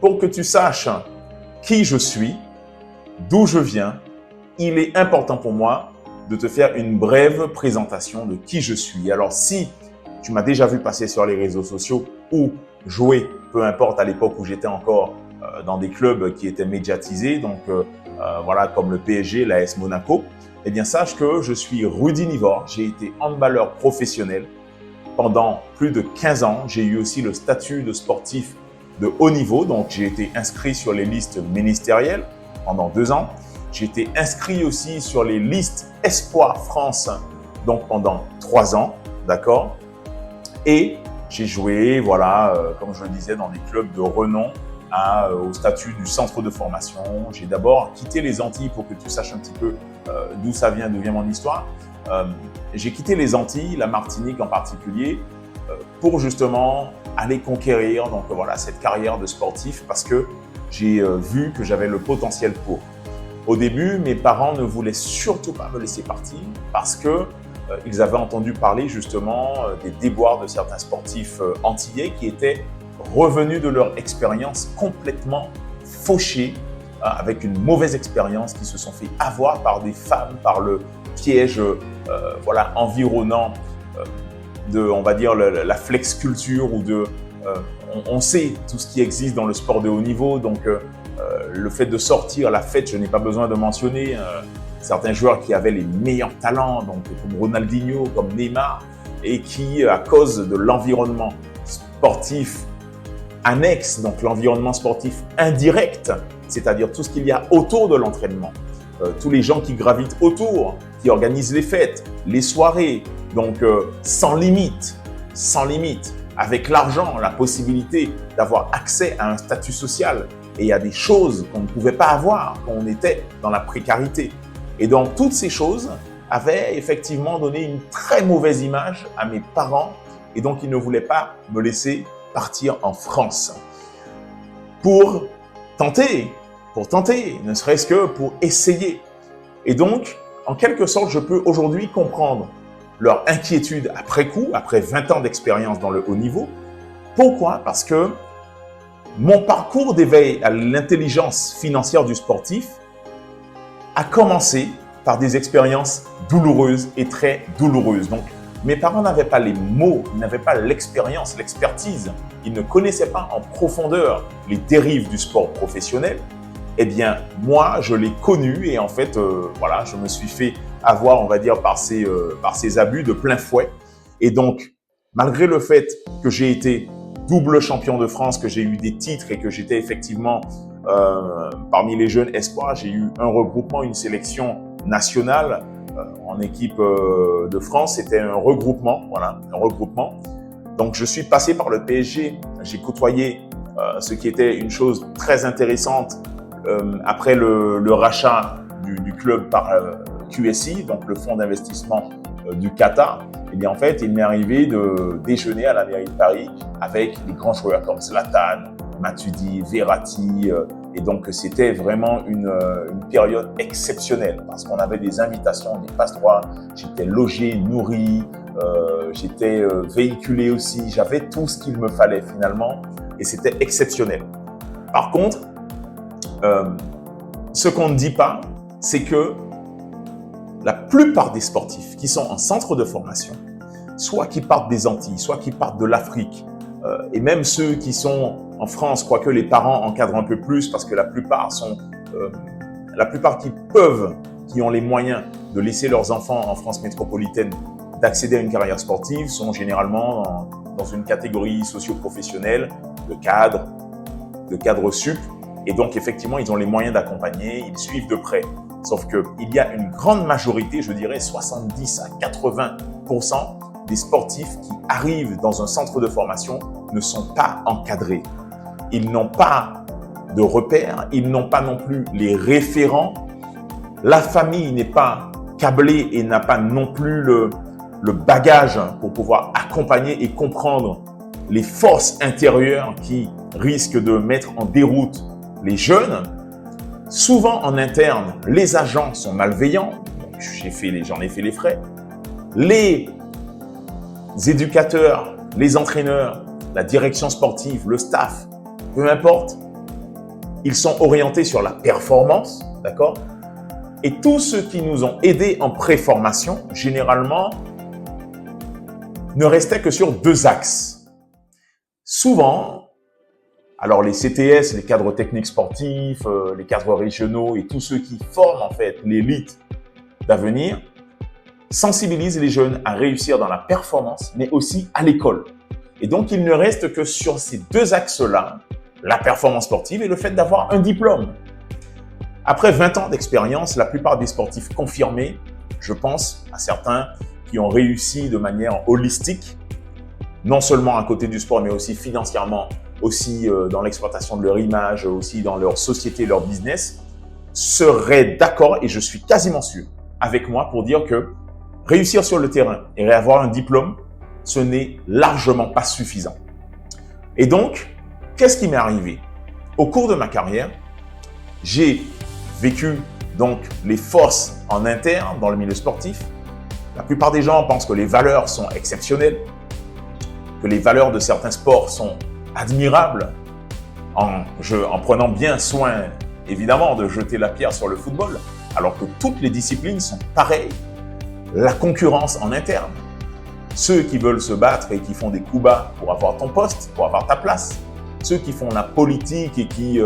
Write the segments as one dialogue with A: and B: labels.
A: pour que tu saches qui je suis, d'où je viens, il est important pour moi de te faire une brève présentation de qui je suis. Alors, si tu m'as déjà vu passer sur les réseaux sociaux ou jouer, peu importe, à l'époque où j'étais encore dans des clubs qui étaient médiatisés, donc voilà, comme le PSG, l'AS Monaco, eh bien, sache que je suis Rudy Nivord. J'ai été handballeur professionnel pendant plus de 15 ans. J'ai eu aussi le statut de sportif de haut niveau, donc j'ai été inscrit sur les listes ministérielles pendant 2 ans. J'ai été inscrit aussi sur les listes Espoir France, donc pendant 3 ans, d'accord? Et j'ai joué, voilà, comme je le disais, dans des clubs de renom au statut du centre de formation. J'ai d'abord quitté les Antilles pour que tu saches un petit peu d'où vient mon histoire. J'ai quitté les Antilles, la Martinique en particulier, pour justement aller conquérir donc voilà cette carrière de sportif parce que j'ai vu que j'avais le potentiel pour. Au début, mes parents ne voulaient surtout pas me laisser partir parce que ils avaient entendu parler justement des déboires de certains sportifs antillais qui étaient revenus de leur expérience complètement fauchés, avec une mauvaise expérience, qui se sont fait avoir par des femmes, par le piège voilà, environnant on va dire, la flex culture ou on sait tout ce qui existe dans le sport de haut niveau, donc le fait de sortir, la fête, je n'ai pas besoin de mentionner certains joueurs qui avaient les meilleurs talents, donc comme Ronaldinho, comme Neymar, et qui, à cause de l'environnement sportif annexe, donc l'environnement sportif indirect, c'est-à-dire tout ce qu'il y a autour de l'entraînement, tous les gens qui gravitent autour, qui organisent les fêtes, les soirées, donc sans limite, avec l'argent, la possibilité d'avoir accès à un statut social et à des choses qu'on ne pouvait pas avoir quand on était dans la précarité. Et donc, toutes ces choses avaient effectivement donné une très mauvaise image à mes parents et donc ils ne voulaient pas me laisser partir en France pour tenter, ne serait-ce que pour essayer. Et donc, en quelque sorte, je peux aujourd'hui comprendre leur inquiétude après coup, après 20 ans d'expérience dans le haut niveau. Pourquoi? Parce que mon parcours d'éveil à l'intelligence financière du sportif a commencé par des expériences douloureuses et très douloureuses. Donc, mes parents n'avaient pas les mots, ils n'avaient pas l'expérience, l'expertise. Ils ne connaissaient pas en profondeur les dérives du sport professionnel. Eh bien, moi, je l'ai connu et en fait, voilà, je me suis fait avoir, on va dire, par ces abus de plein fouet. Et donc, malgré le fait que j'ai été double champion de France, que j'ai eu des titres et que j'étais effectivement parmi les jeunes espoirs, j'ai eu un regroupement, une sélection nationale en équipe de France. C'était un regroupement, voilà, un regroupement. Donc, je suis passé par le PSG. J'ai côtoyé ce qui était une chose très intéressante après le rachat du club par QSI, donc le fonds d'investissement du Qatar. Et bien en fait, il m'est arrivé de déjeuner à la mairie de Paris avec des grands joueurs comme Zlatan, Matuidi, Verratti. Et donc, c'était vraiment une période exceptionnelle parce qu'on avait des invitations, des passe-droits. J'étais logé, nourri, j'étais véhiculé aussi. J'avais tout ce qu'il me fallait finalement et c'était exceptionnel. Par contre, ce qu'on ne dit pas, c'est que la plupart des sportifs qui sont en centre de formation, soit qui partent des Antilles, soit qui partent de l'Afrique, et même ceux qui sont en France, quoique les parents encadrent un peu plus, parce que la plupart qui ont les moyens de laisser leurs enfants en France métropolitaine d'accéder à une carrière sportive, sont généralement dans une catégorie socio-professionnelle de cadres sup. Et donc, effectivement, ils ont les moyens d'accompagner, ils suivent de près. Sauf qu'il y a une grande majorité, je dirais 70 à 80% des sportifs qui arrivent dans un centre de formation ne sont pas encadrés. Ils n'ont pas de repères, ils n'ont pas non plus les référents. La famille n'est pas câblée et n'a pas non plus le bagage pour pouvoir accompagner et comprendre les forces intérieures qui risquent de mettre en déroute les jeunes. Souvent en interne, les agents sont malveillants, j'en ai fait les frais. Les éducateurs, les entraîneurs, la direction sportive, le staff, peu importe, Ils sont orientés sur la performance, d'accord? Et tous ceux qui nous ont aidés en préformation, généralement, ne restaient que sur 2 axes. Souvent, alors les CTS, les cadres techniques sportifs, les cadres régionaux et tous ceux qui forment en fait l'élite d'avenir, sensibilisent les jeunes à réussir dans la performance, mais aussi à l'école. Et donc, il ne reste que sur ces 2 axes-là, la performance sportive et le fait d'avoir un diplôme. Après 20 ans d'expérience, la plupart des sportifs confirmés, je pense à certains qui ont réussi de manière holistique, non seulement à côté du sport, mais aussi financièrement, aussi dans l'exploitation de leur image, aussi dans leur société, leur business, seraient d'accord, et je suis quasiment sûr, avec moi pour dire que réussir sur le terrain et avoir un diplôme, ce n'est largement pas suffisant. Et donc, qu'est-ce qui m'est arrivé? Au cours de ma carrière, j'ai vécu donc les forces en interne dans le milieu sportif. La plupart des gens pensent que les valeurs sont exceptionnelles, que les valeurs de certains sports sont admirables, en prenant bien soin, évidemment, de jeter la pierre sur le football, alors que toutes les disciplines sont pareilles. La concurrence en interne, ceux qui veulent se battre et qui font des coups bas pour avoir ton poste, pour avoir ta place, ceux qui font la politique et qui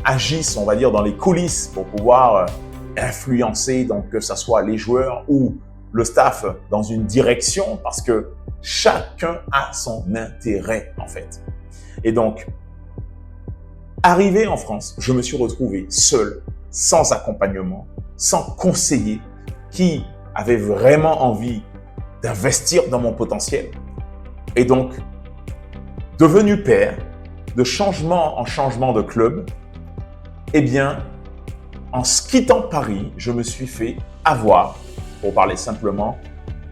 A: agissent, on va dire, dans les coulisses pour pouvoir influencer, donc que ce soit les joueurs ou le staff dans une direction, parce que chacun a son intérêt en fait. Et donc, arrivé en France, je me suis retrouvé seul, sans accompagnement, sans conseiller, qui avait vraiment envie d'investir dans mon potentiel. Et donc, devenu père, de changement en changement de club, eh bien, en quittant Paris, je me suis fait avoir, pour parler simplement,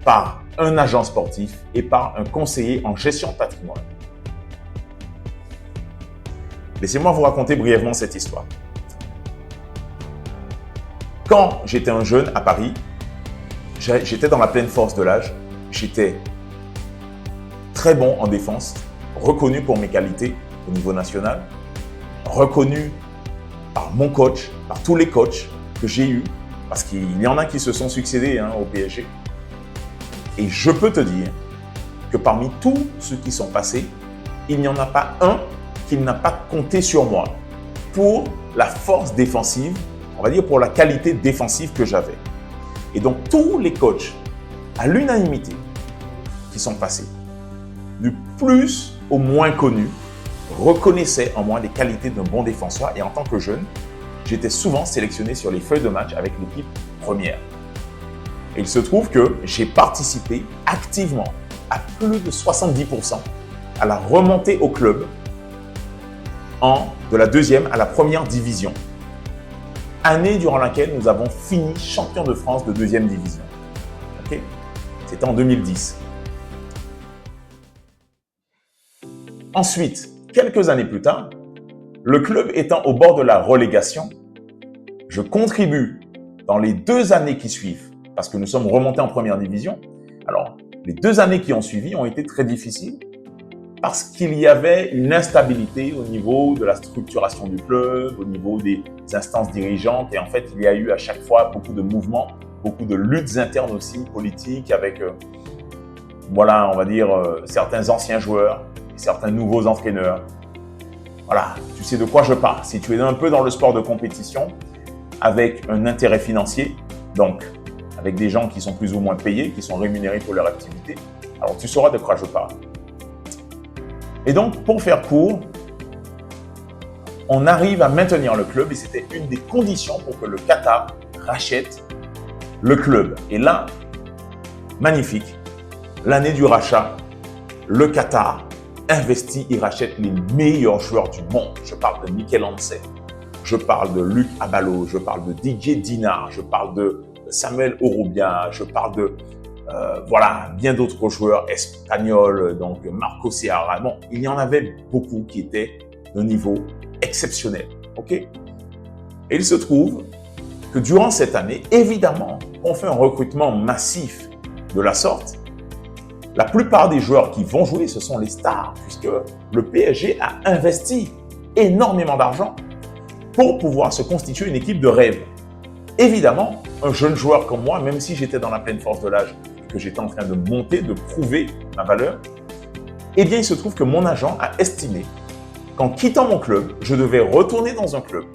A: par un agent sportif et par un conseiller en gestion de patrimoine. Laissez-moi vous raconter brièvement cette histoire. Quand j'étais un jeune à Paris, j'étais dans la pleine force de l'âge, j'étais très bon en défense, reconnu pour mes qualités au niveau national, reconnu par mon coach, par tous les coachs que j'ai eus, parce qu'il y en a qui se sont succédés au PSG. Et je peux te dire que parmi tous ceux qui sont passés, il n'y en a pas un qui n'a pas compté sur moi pour la force défensive, on va dire pour la qualité défensive que j'avais. Et donc tous les coachs, à l'unanimité, qui sont passés, du plus au moins connu, reconnaissaient en moi les qualités d'un bon défenseur. Et en tant que jeune, j'étais souvent sélectionné sur les feuilles de match avec l'équipe première. Et il se trouve que j'ai participé activement à plus de 70% à la remontée au club de la 2e à la 1re division. Année durant laquelle nous avons fini champion de France de 2e division. Okay? C'était en 2010. Ensuite, quelques années plus tard, le club étant au bord de la relégation, je contribue dans les 2 années qui suivent, parce que nous sommes remontés en 1re division. Alors, les 2 années qui ont suivi ont été très difficiles parce qu'il y avait une instabilité au niveau de la structuration du club, au niveau des instances dirigeantes. Et en fait, il y a eu à chaque fois beaucoup de mouvements, beaucoup de luttes internes aussi politiques avec, voilà, on va dire, certains anciens joueurs, certains nouveaux entraîneurs. Voilà, tu sais de quoi je parle. Si tu es un peu dans le sport de compétition, avec un intérêt financier, donc avec des gens qui sont plus ou moins payés, qui sont rémunérés pour leur activité, alors tu sauras de quoi je parle. Et donc, pour faire court, on arrive à maintenir le club et c'était une des conditions pour que le Qatar rachète le club. Et là, magnifique, l'année du rachat, le Qatar investit et rachète les meilleurs joueurs du monde. Je parle de Mikel Hansen, je parle de Luc Abalo, je parle de Didier Dinard, je parle de Samuel Orobia, je parle de voilà, bien d'autres joueurs espagnols, donc Marco Sierra. Bon, il y en avait beaucoup qui étaient de niveau exceptionnel. Ok? Et il se trouve que durant cette année, évidemment, on fait un recrutement massif de la sorte. La plupart des joueurs qui vont jouer, ce sont les stars, puisque le PSG a investi énormément d'argent pour pouvoir se constituer une équipe de rêve. Évidemment, un jeune joueur comme moi, même si j'étais dans la pleine force de l'âge, que j'étais en train de monter, de prouver ma valeur, eh bien, il se trouve que mon agent a estimé qu'en quittant mon club, je devais retourner dans un club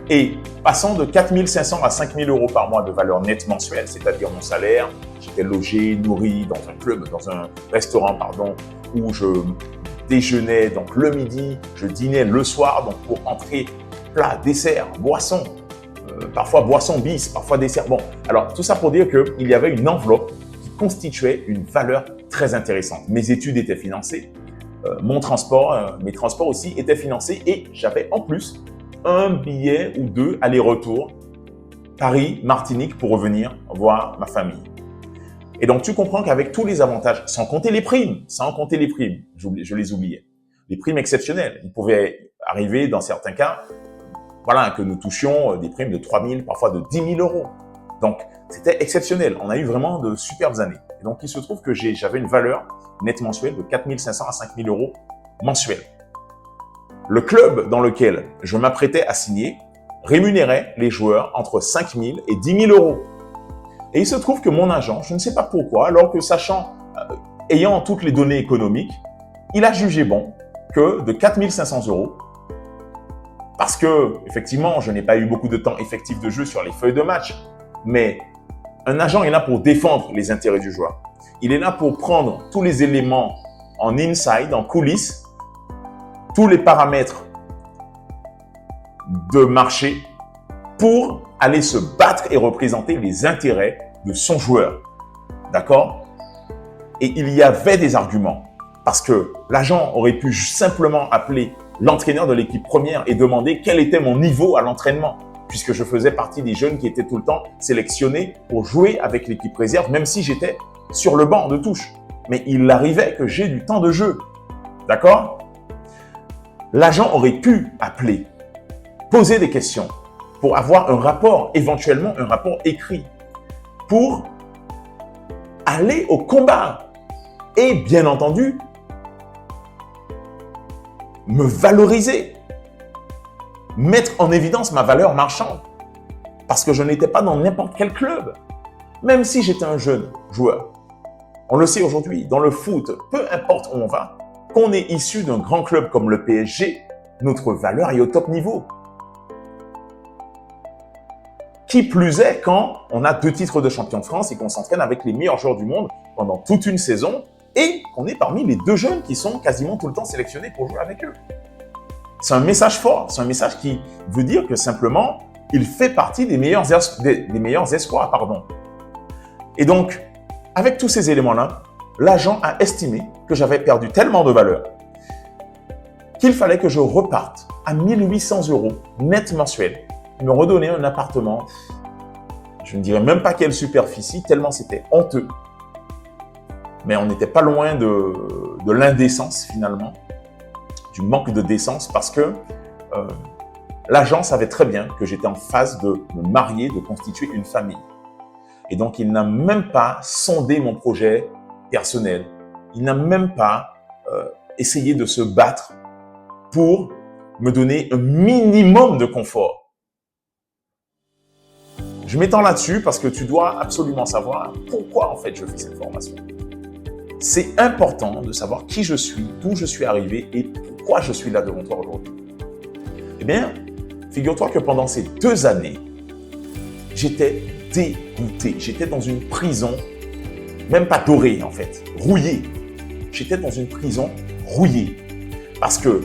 A: et passant de 4 500 à 5 000 euros par mois de valeur nette mensuelle, c'est-à-dire mon salaire, j'étais logé, nourri dans un club, dans un restaurant, où je déjeunais donc le midi, je dînais le soir, donc pour entrer, plat, dessert, boisson, parfois boisson bis, parfois dessert. Bon, alors tout ça pour dire qu'il y avait une enveloppe qui constituait une valeur très intéressante. Mes études étaient financées, mon transport, mes transports aussi étaient financés et j'avais en plus un billet ou deux aller-retour Paris-Martinique pour revenir voir ma famille. Et donc, tu comprends qu'avec tous les avantages, sans compter les primes, je les oubliais. Les primes exceptionnelles, il pouvait arriver dans certains cas, voilà, que nous touchions des primes de 3 000, parfois de 10 000 euros. Donc, c'était exceptionnel. On a eu vraiment de superbes années. Et donc, il se trouve que j'avais une valeur nette mensuelle de 4 500 à 5 000 euros mensuels. Le club dans lequel je m'apprêtais à signer rémunérait les joueurs entre 5 000 et 10 000 euros. Et il se trouve que mon agent, je ne sais pas pourquoi, alors que ayant toutes les données économiques, il a jugé bon que de 4 500 euros, parce que, effectivement, je n'ai pas eu beaucoup de temps effectif de jeu sur les feuilles de match, mais un agent est là pour défendre les intérêts du joueur. Il est là pour prendre tous les éléments en inside, en coulisses, tous les paramètres de marché pour aller se battre et représenter les intérêts de son joueur. D'accord? Et il y avait des arguments parce que l'agent aurait pu simplement appeler l'entraîneur de l'équipe première et demander quel était mon niveau à l'entraînement, puisque je faisais partie des jeunes qui étaient tout le temps sélectionnés pour jouer avec l'équipe réserve, même si j'étais sur le banc de touche. Mais il arrivait que j'ai du temps de jeu. D'accord? L'agent aurait pu appeler, poser des questions pour avoir un rapport, éventuellement un rapport écrit, pour aller au combat et bien entendu, me valoriser, mettre en évidence ma valeur marchande parce que je n'étais pas dans n'importe quel club, même si j'étais un jeune joueur. On le sait aujourd'hui, dans le foot, peu importe où on va, qu'on est issu d'un grand club comme le PSG, notre valeur est au top niveau. Qui plus est quand on a 2 titres de champion de France et qu'on s'entraîne avec les meilleurs joueurs du monde pendant toute une saison et qu'on est parmi les 2 jeunes qui sont quasiment tout le temps sélectionnés pour jouer avec eux. C'est un message fort, c'est un message qui veut dire que simplement, il fait partie des meilleurs espoirs. Et donc, avec tous ces éléments-là, l'agent a estimé que j'avais perdu tellement de valeur qu'il fallait que je reparte à 1 800 euros net mensuel. Il me redonnait un appartement, je ne dirais même pas quelle superficie, tellement c'était honteux. Mais on n'était pas loin de l'indécence finalement, du manque de décence parce que l'agent savait très bien que j'étais en phase de me marier, de constituer une famille. Et donc, il n'a même pas sondé mon projet personnel. Il n'a même pas essayé de se battre pour me donner un minimum de confort. Je m'étends là-dessus parce que tu dois absolument savoir pourquoi en fait je fais cette formation. C'est important de savoir qui je suis, d'où je suis arrivé et pourquoi je suis là devant toi aujourd'hui. Eh bien, figure-toi que pendant ces 2 années, j'étais dégoûté. J'étais dans une prison, même pas dorée en fait, rouillée. J'étais dans une prison rouillée. Parce que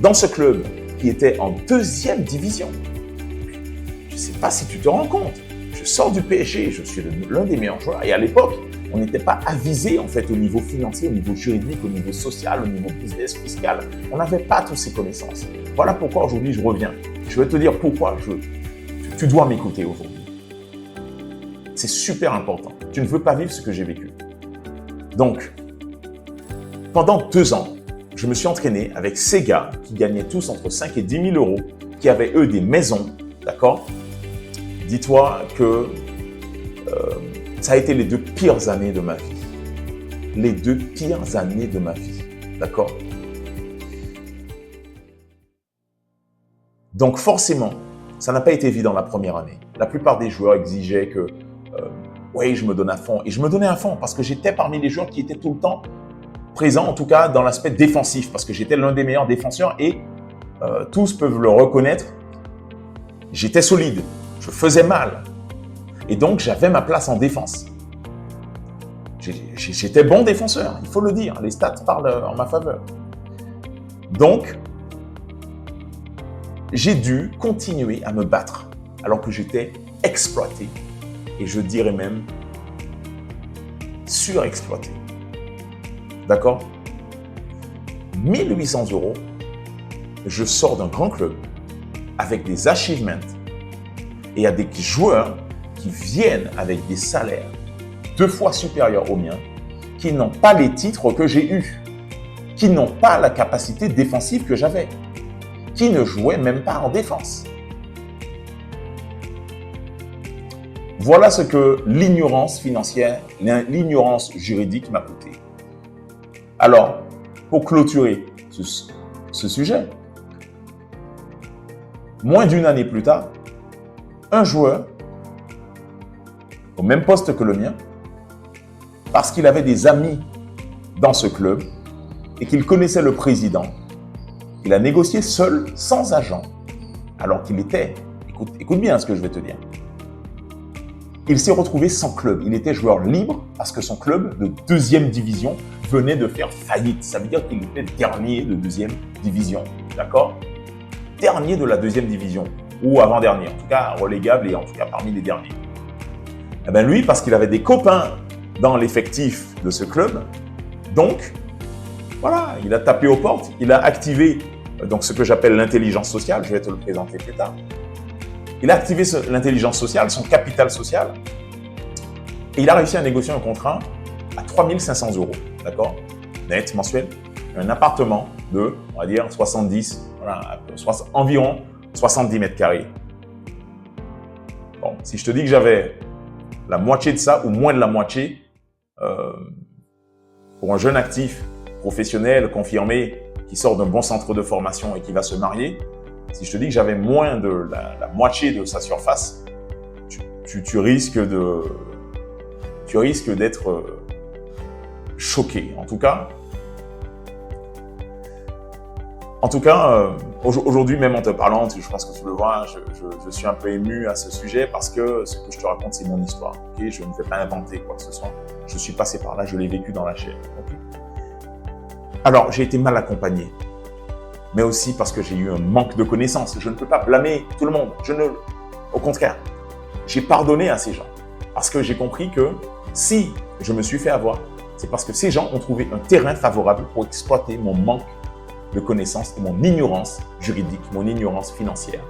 A: dans ce club qui était en 2e division, je ne sais pas si tu te rends compte, je sors du PSG, je suis l'un des meilleurs joueurs. Et à l'époque, on n'était pas avisé en fait au niveau financier, au niveau juridique, au niveau social, au niveau business, fiscal. On n'avait pas toutes ces connaissances. Voilà pourquoi aujourd'hui je reviens. Je vais te dire pourquoi tu dois m'écouter aujourd'hui. C'est super important. Tu ne veux pas vivre ce que j'ai vécu. Donc, pendant 2 ans, je me suis entraîné avec ces gars qui gagnaient tous entre 5 et 10 000 euros, qui avaient eux des maisons, d'accord? Dis-toi que ça a été les 2 pires années de ma vie. Les 2 pires années de ma vie, d'accord? Donc forcément, ça n'a pas été évident la première année. La plupart des joueurs exigeaient que oui, je me donne à fond. Et je me donnais à fond parce que j'étais parmi les joueurs qui étaient tout le temps présents, en tout cas dans l'aspect défensif, parce que j'étais l'un des meilleurs défenseurs et tous peuvent le reconnaître. J'étais solide, je faisais mal. Et donc, j'avais ma place en défense. J'étais bon défenseur, il faut le dire. Les stats parlent en ma faveur. Donc, j'ai dû continuer à me battre alors que j'étais exploité. Et je dirais même surexploité. D'accord ? 1 800 €, je sors d'un grand club avec des achievements et il y a des joueurs qui viennent avec des salaires 2 fois supérieurs aux miens, qui n'ont pas les titres que j'ai eus, qui n'ont pas la capacité défensive que j'avais, qui ne jouaient même pas en défense. Voilà ce que l'ignorance financière, l'ignorance juridique m'a coûté. Alors, pour clôturer ce sujet, moins d'une année plus tard, un joueur, au même poste que le mien, parce qu'il avait des amis dans ce club et qu'il connaissait le président, il a négocié seul, sans agent, alors qu'il était, écoute bien ce que je vais te dire, il s'est retrouvé sans club. Il était joueur libre parce que son club de 2e division venait de faire faillite. Ça veut dire qu'il était dernier de 2e division. D'accord ? Dernier de la 2e division. Ou avant-dernier. En tout cas, relégable et en tout cas parmi les derniers. Eh bien lui, parce qu'il avait des copains dans l'effectif de ce club, donc, voilà, il a tapé aux portes. Il a activé donc, ce que j'appelle l'intelligence sociale. Je vais te le présenter plus tard. Il a activé l'intelligence sociale, son capital social, et il a réussi à négocier un contrat à 3 500 €, d'accord, net, mensuel, un appartement de, on va dire, 70, voilà, environ 70 mètres carrés. Bon, si je te dis que j'avais la moitié de ça, ou moins de la moitié, pour un jeune actif, professionnel, confirmé, qui sort d'un bon centre de formation et qui va se marier, si je te dis que j'avais moins de la moitié de sa surface, tu risques d'être choqué. En tout cas, aujourd'hui, même en te parlant, je pense que tu le vois, je suis un peu ému à ce sujet parce que ce que je te raconte, c'est mon histoire. Okay, je ne vais pas inventer quoi que ce soit. Je suis passé par là, je l'ai vécu dans la chair. Okay. Alors, j'ai été mal accompagné, mais aussi parce que j'ai eu un manque de connaissances. Je ne peux pas blâmer tout le monde. Au contraire, j'ai pardonné à ces gens parce que j'ai compris que si je me suis fait avoir, c'est parce que ces gens ont trouvé un terrain favorable pour exploiter mon manque de connaissances et mon ignorance juridique, mon ignorance financière,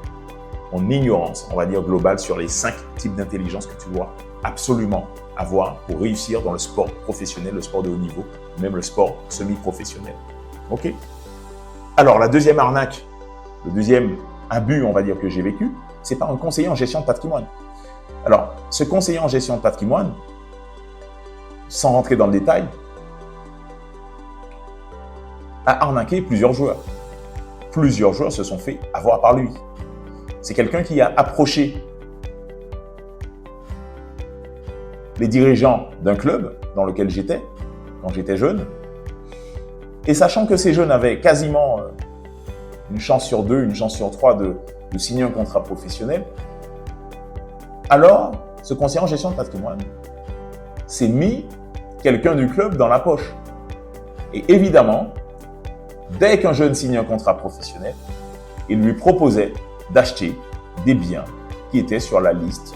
A: mon ignorance, on va dire, globale sur les 5 types d'intelligence que tu dois absolument avoir pour réussir dans le sport professionnel, le sport de haut niveau, même le sport semi-professionnel. OK ? Alors, la deuxième arnaque, le deuxième abus, on va dire, que j'ai vécu, c'est par un conseiller en gestion de patrimoine. Alors, ce conseiller en gestion de patrimoine, sans rentrer dans le détail, a arnaqué plusieurs joueurs. Plusieurs joueurs se sont fait avoir par lui. C'est quelqu'un qui a approché les dirigeants d'un club dans lequel j'étais, quand j'étais jeune, et sachant que ces jeunes avaient quasiment une chance sur 2, une chance sur 3 de signer un contrat professionnel, alors ce conseiller en gestion de patrimoine s'est mis quelqu'un du club dans la poche. Et évidemment, dès qu'un jeune signe un contrat professionnel, il lui proposait d'acheter des biens qui étaient sur la liste,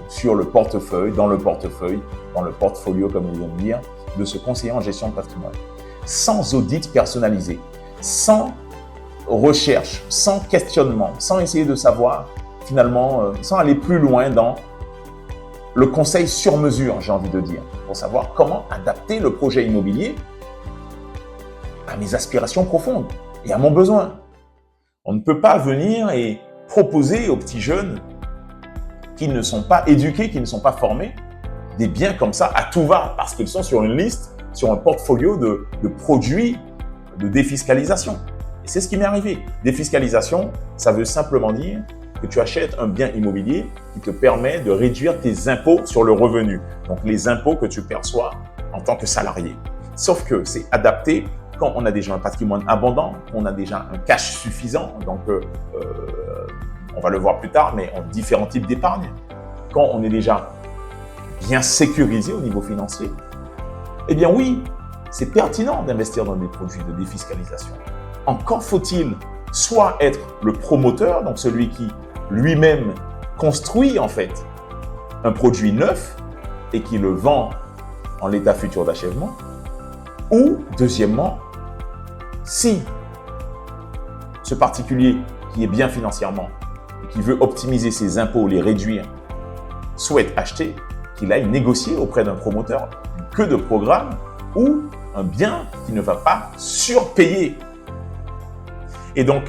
A: sur le portefeuille, dans le portfolio, comme ils viennent de dire, de ce conseiller en gestion de patrimoine. Sans audit personnalisé, sans recherche, sans questionnement, sans essayer de savoir, finalement, sans aller plus loin dans le conseil sur mesure, j'ai envie de dire, pour savoir comment adapter le projet immobilier à mes aspirations profondes et à mon besoin. On ne peut pas venir et proposer aux petits jeunes qui ne sont pas éduqués, qui ne sont pas formés, des biens comme ça à tout va, parce qu'ils sont sur une liste, sur un portfolio de produits de défiscalisation. Et c'est ce qui m'est arrivé. Défiscalisation, ça veut simplement dire que tu achètes un bien immobilier qui te permet de réduire tes impôts sur le revenu. Donc, les impôts que tu perçois en tant que salarié. Sauf que c'est adapté quand on a déjà un patrimoine abondant, on a déjà un cash suffisant. Donc, on va le voir plus tard, mais on a différents types d'épargne. Quand on est déjà bien sécurisé au niveau financier, eh bien oui, c'est pertinent d'investir dans des produits de défiscalisation. Encore faut-il soit être le promoteur, donc celui qui lui-même construit en fait un produit neuf et qui le vend en l'état futur d'achèvement, ou deuxièmement, si ce particulier qui est bien financièrement et qui veut optimiser ses impôts, les réduire, souhaite acheter, qu'il aille négocier auprès d'un promoteur que de programme ou un bien qui ne va pas surpayer. Et donc,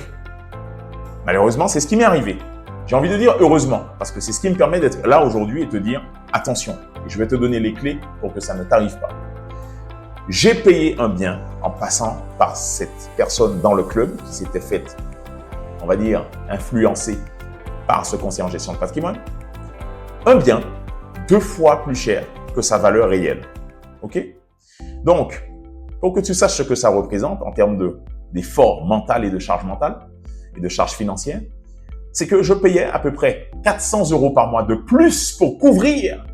A: malheureusement, c'est ce qui m'est arrivé. J'ai envie de dire heureusement, parce que c'est ce qui me permet d'être là aujourd'hui et te dire attention. Et je vais te donner les clés pour que ça ne t'arrive pas. J'ai payé un bien en passant par cette personne dans le club qui s'était faite, on va dire, influencée par ce conseiller en gestion de patrimoine. Un bien 2 fois plus cher que sa valeur réelle. OK? Donc, pour que tu saches ce que ça représente en termes d'effort mental et de charge mentale et de charge financière, c'est que je payais à peu près 400 € par mois de plus pour couvrir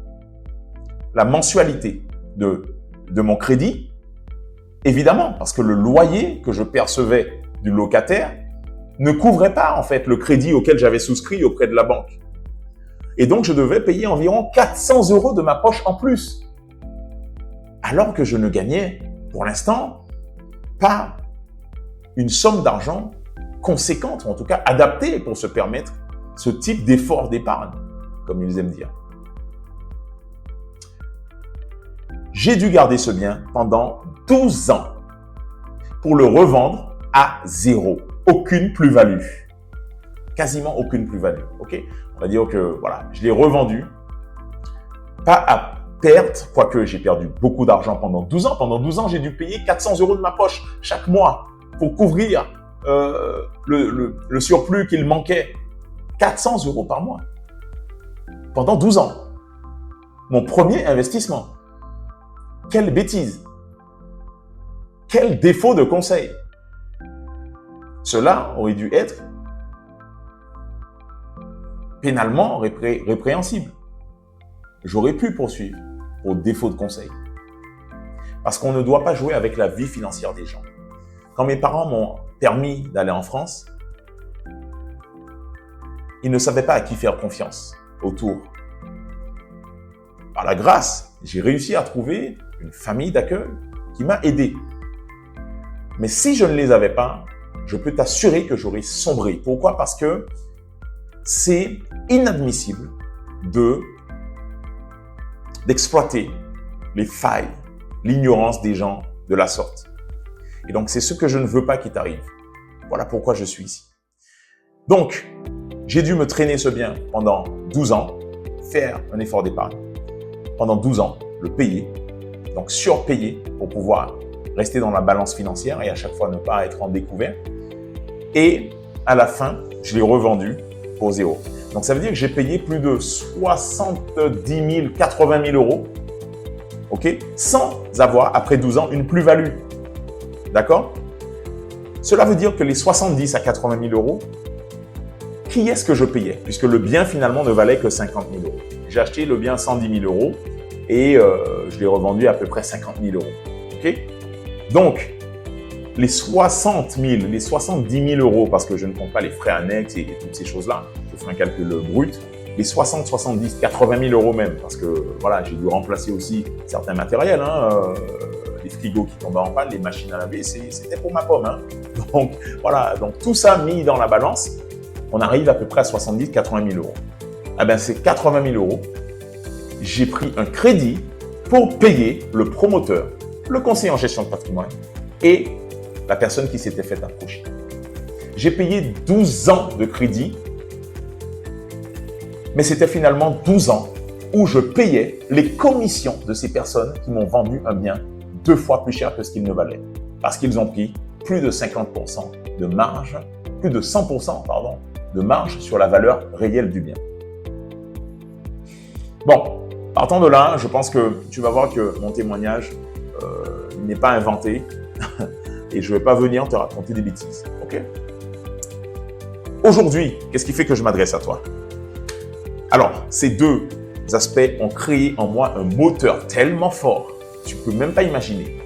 A: la mensualité de mon crédit. Évidemment, parce que le loyer que je percevais du locataire ne couvrait pas en fait le crédit auquel j'avais souscrit auprès de la banque. Et donc, je devais payer environ 400 € de ma poche en plus. Alors que je ne gagnais, pour l'instant, pas une somme d'argent conséquente, ou en tout cas adaptée pour se permettre ce type d'effort d'épargne, comme ils aiment dire. J'ai dû garder ce bien pendant 12 ans pour le revendre à zéro. Aucune plus-value. Quasiment aucune plus-value. OK? On va dire que voilà, je l'ai revendu, pas à perte, quoique j'ai perdu beaucoup d'argent pendant 12 ans. Pendant 12 ans, j'ai dû payer 400 € de ma poche chaque mois pour couvrir le surplus qu'il manquait. 400 € par mois. Pendant 12 ans. Mon premier investissement. Quelle bêtise. Quel défaut de conseil. Cela aurait dû être pénalement répréhensible. J'aurais pu poursuivre pour défaut de conseil. Parce qu'on ne doit pas jouer avec la vie financière des gens. Quand mes parents m'ont permis d'aller en France, ils ne savaient pas à qui faire confiance autour. Par la grâce, j'ai réussi à trouver une famille d'accueil qui m'a aidé. Mais si je ne les avais pas, je peux t'assurer que j'aurais sombré. Pourquoi? Parce que c'est inadmissible d'exploiter les failles, l'ignorance des gens de la sorte. Et donc, c'est ce que je ne veux pas qu'il t'arrive. Voilà pourquoi je suis ici. Donc, j'ai dû me traîner ce bien pendant 12 ans, faire un effort d'épargne. Pendant 12 ans, le payer, donc surpayer pour pouvoir rester dans la balance financière et à chaque fois ne pas être en découvert. Et à la fin, je l'ai revendu pour zéro. Donc, ça veut dire que j'ai payé plus de 70 000, 80 000 €, OK, sans avoir, après 12 ans, une plus-value. D'accord? Cela veut dire que les 70 à 80 000 €, qui est-ce que je payais? Puisque le bien, finalement, ne valait que 50 000 €. J'ai acheté le bien 110 000 € et je l'ai revendu à peu près 50 000 €. OK? Donc, les 60 000, les 70 000 €, parce que je ne compte pas les frais annexes et toutes ces choses-là, je ferai un calcul brut, les 60, 70, 80 000 € même, parce que voilà, j'ai dû remplacer aussi certains matériels, les frigos qui tombaient en panne, les machines à laver, c'était pour ma pomme. Donc voilà, donc tout ça mis dans la balance, on arrive à peu près à 70, 80 000 €. Eh bien, ces 80 000 €, j'ai pris un crédit pour payer le promoteur, le conseiller en gestion de patrimoine et la personne qui s'était fait approcher. J'ai payé 12 ans de crédit, mais c'était finalement 12 ans où je payais les commissions de ces personnes qui m'ont vendu un bien 2 fois plus cher que ce qu'il ne valait, parce qu'ils ont pris plus de 50% de marge, plus de 100%, pardon, de marge sur la valeur réelle du bien. Bon, partant de là, je pense que tu vas voir que mon témoignage n'est pas inventé et je ne vais pas venir te raconter des bêtises. Ok? Aujourd'hui, qu'est-ce qui fait que je m'adresse à toi? Alors, ces deux aspects ont créé en moi un moteur tellement fort, tu ne peux même pas imaginer.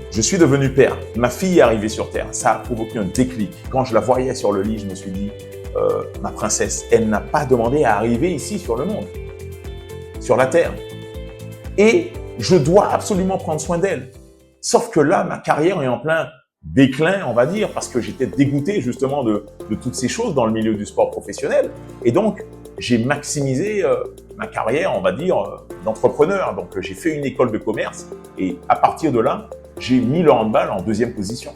A: Je suis devenu père, ma fille est arrivée sur Terre, ça a provoqué un déclic. Quand je la voyais sur le lit, je me suis dit, ma princesse, elle n'a pas demandé à arriver ici sur le monde, sur la Terre. Et je dois absolument prendre soin d'elle. Sauf que là, ma carrière est en plein déclin, on va dire, parce que j'étais dégoûté justement de toutes ces choses dans le milieu du sport professionnel. Et donc, j'ai maximisé ma carrière, on va dire, d'entrepreneur. Donc, j'ai fait une école de commerce et à partir de là, j'ai mis le handball en deuxième position.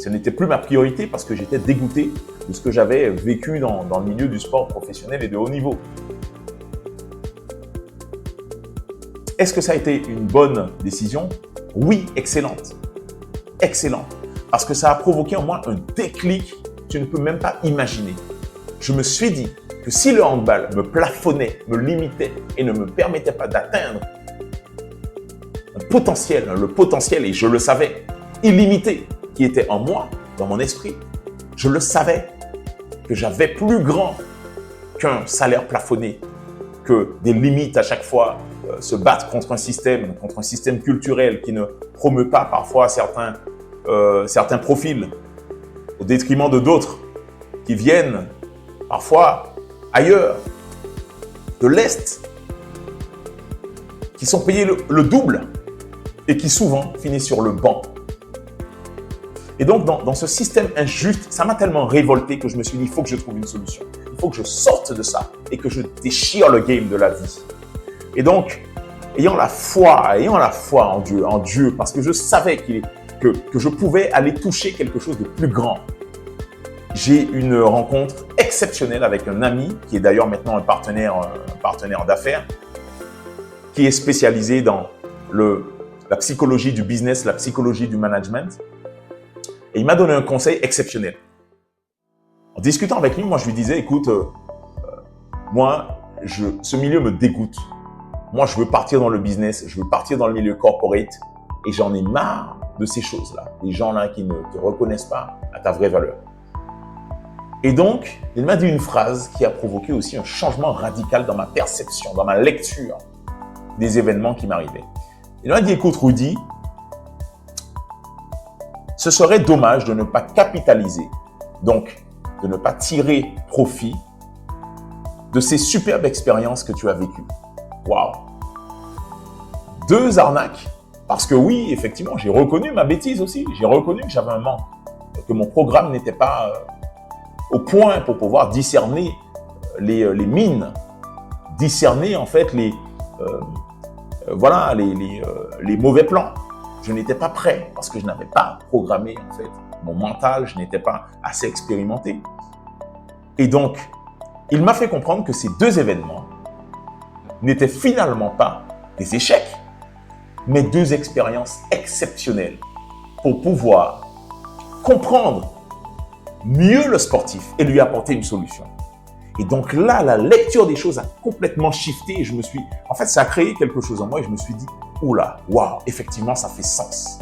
A: Ce n'était plus ma priorité parce que j'étais dégoûté de ce que j'avais vécu dans le milieu du sport professionnel et de haut niveau. Est-ce que ça a été une bonne décision? Oui, excellente. Excellente. Parce que ça a provoqué en moi un déclic que tu ne peux même pas imaginer. Je me suis dit que si le handball me plafonnait, me limitait et ne me permettait pas d'atteindre un potentiel, le potentiel, et je le savais, illimité, qui était en moi, dans mon esprit, je le savais que j'avais plus grand qu'un salaire plafonné, que des limites à chaque fois, se battre contre un système culturel qui ne promeut pas parfois certains profils au détriment de d'autres qui viennent parfois ailleurs, de l'Est, qui sont payés le double et qui souvent finissent sur le banc. Et donc, dans ce système injuste, ça m'a tellement révolté que je me suis dit, il faut que je trouve une solution. Il faut que je sorte de ça et que je déchire le game de la vie. Et donc, ayant la foi en Dieu, parce que je savais que je pouvais aller toucher quelque chose de plus grand. J'ai une rencontre exceptionnelle avec un ami, qui est d'ailleurs maintenant un partenaire d'affaires, qui est spécialisé dans la psychologie du business, la psychologie du management. Et il m'a donné un conseil exceptionnel. En discutant avec lui, moi je lui disais, écoute, ce milieu me dégoûte. Moi, je veux partir dans le business, je veux partir dans le milieu corporate et j'en ai marre de ces choses-là. Des gens-là qui ne te reconnaissent pas à ta vraie valeur. Et donc, il m'a dit une phrase qui a provoqué aussi un changement radical dans ma perception, dans ma lecture des événements qui m'arrivaient. Il m'a dit, écoute Rudy, ce serait dommage de ne pas capitaliser, donc de ne pas tirer profit de ces superbes expériences que tu as vécues. Waouh! 2 arnaques, parce que oui, effectivement, j'ai reconnu ma bêtise aussi. J'ai reconnu que j'avais un manque, que mon programme n'était pas au point pour pouvoir discerner les mines, discerner en fait les mauvais plans. Je n'étais pas prêt parce que je n'avais pas programmé en fait mon mental, je n'étais pas assez expérimenté. Et donc, il m'a fait comprendre que ces 2 événements n'étaient finalement pas des échecs, mais 2 expériences exceptionnelles pour pouvoir comprendre mieux le sportif et lui apporter une solution. Et donc là, la lecture des choses a complètement shifté et ça a créé quelque chose en moi et je me suis dit, oula, waouh, effectivement, ça fait sens.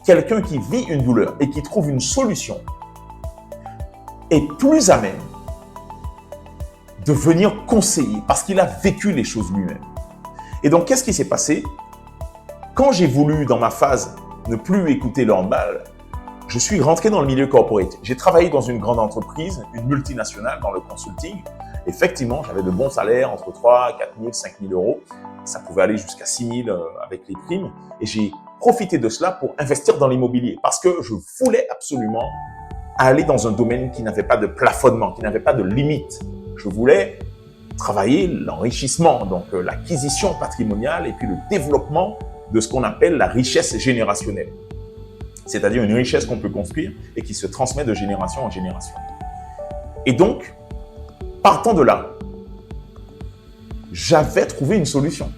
A: Quelqu'un qui vit une douleur et qui trouve une solution est plus à même de venir conseiller parce qu'il a vécu les choses lui-même. Et donc, qu'est-ce qui s'est passé? Quand j'ai voulu, dans ma phase, ne plus écouter le handball, je suis rentré dans le milieu corporate. J'ai travaillé dans une grande entreprise, une multinationale dans le consulting. Effectivement, j'avais de bons salaires, entre 3 000, 4 000, 5 000 euros. Ça pouvait aller jusqu'à 6 000 avec les primes. Et j'ai profité de cela pour investir dans l'immobilier parce que je voulais absolument aller dans un domaine qui n'avait pas de plafonnement, qui n'avait pas de limite. Je voulais travailler l'enrichissement, donc l'acquisition patrimoniale et puis le développement de ce qu'on appelle la richesse générationnelle. C'est-à-dire une richesse qu'on peut construire et qui se transmet de génération en génération. Et donc, partant de là, j'avais trouvé une solution.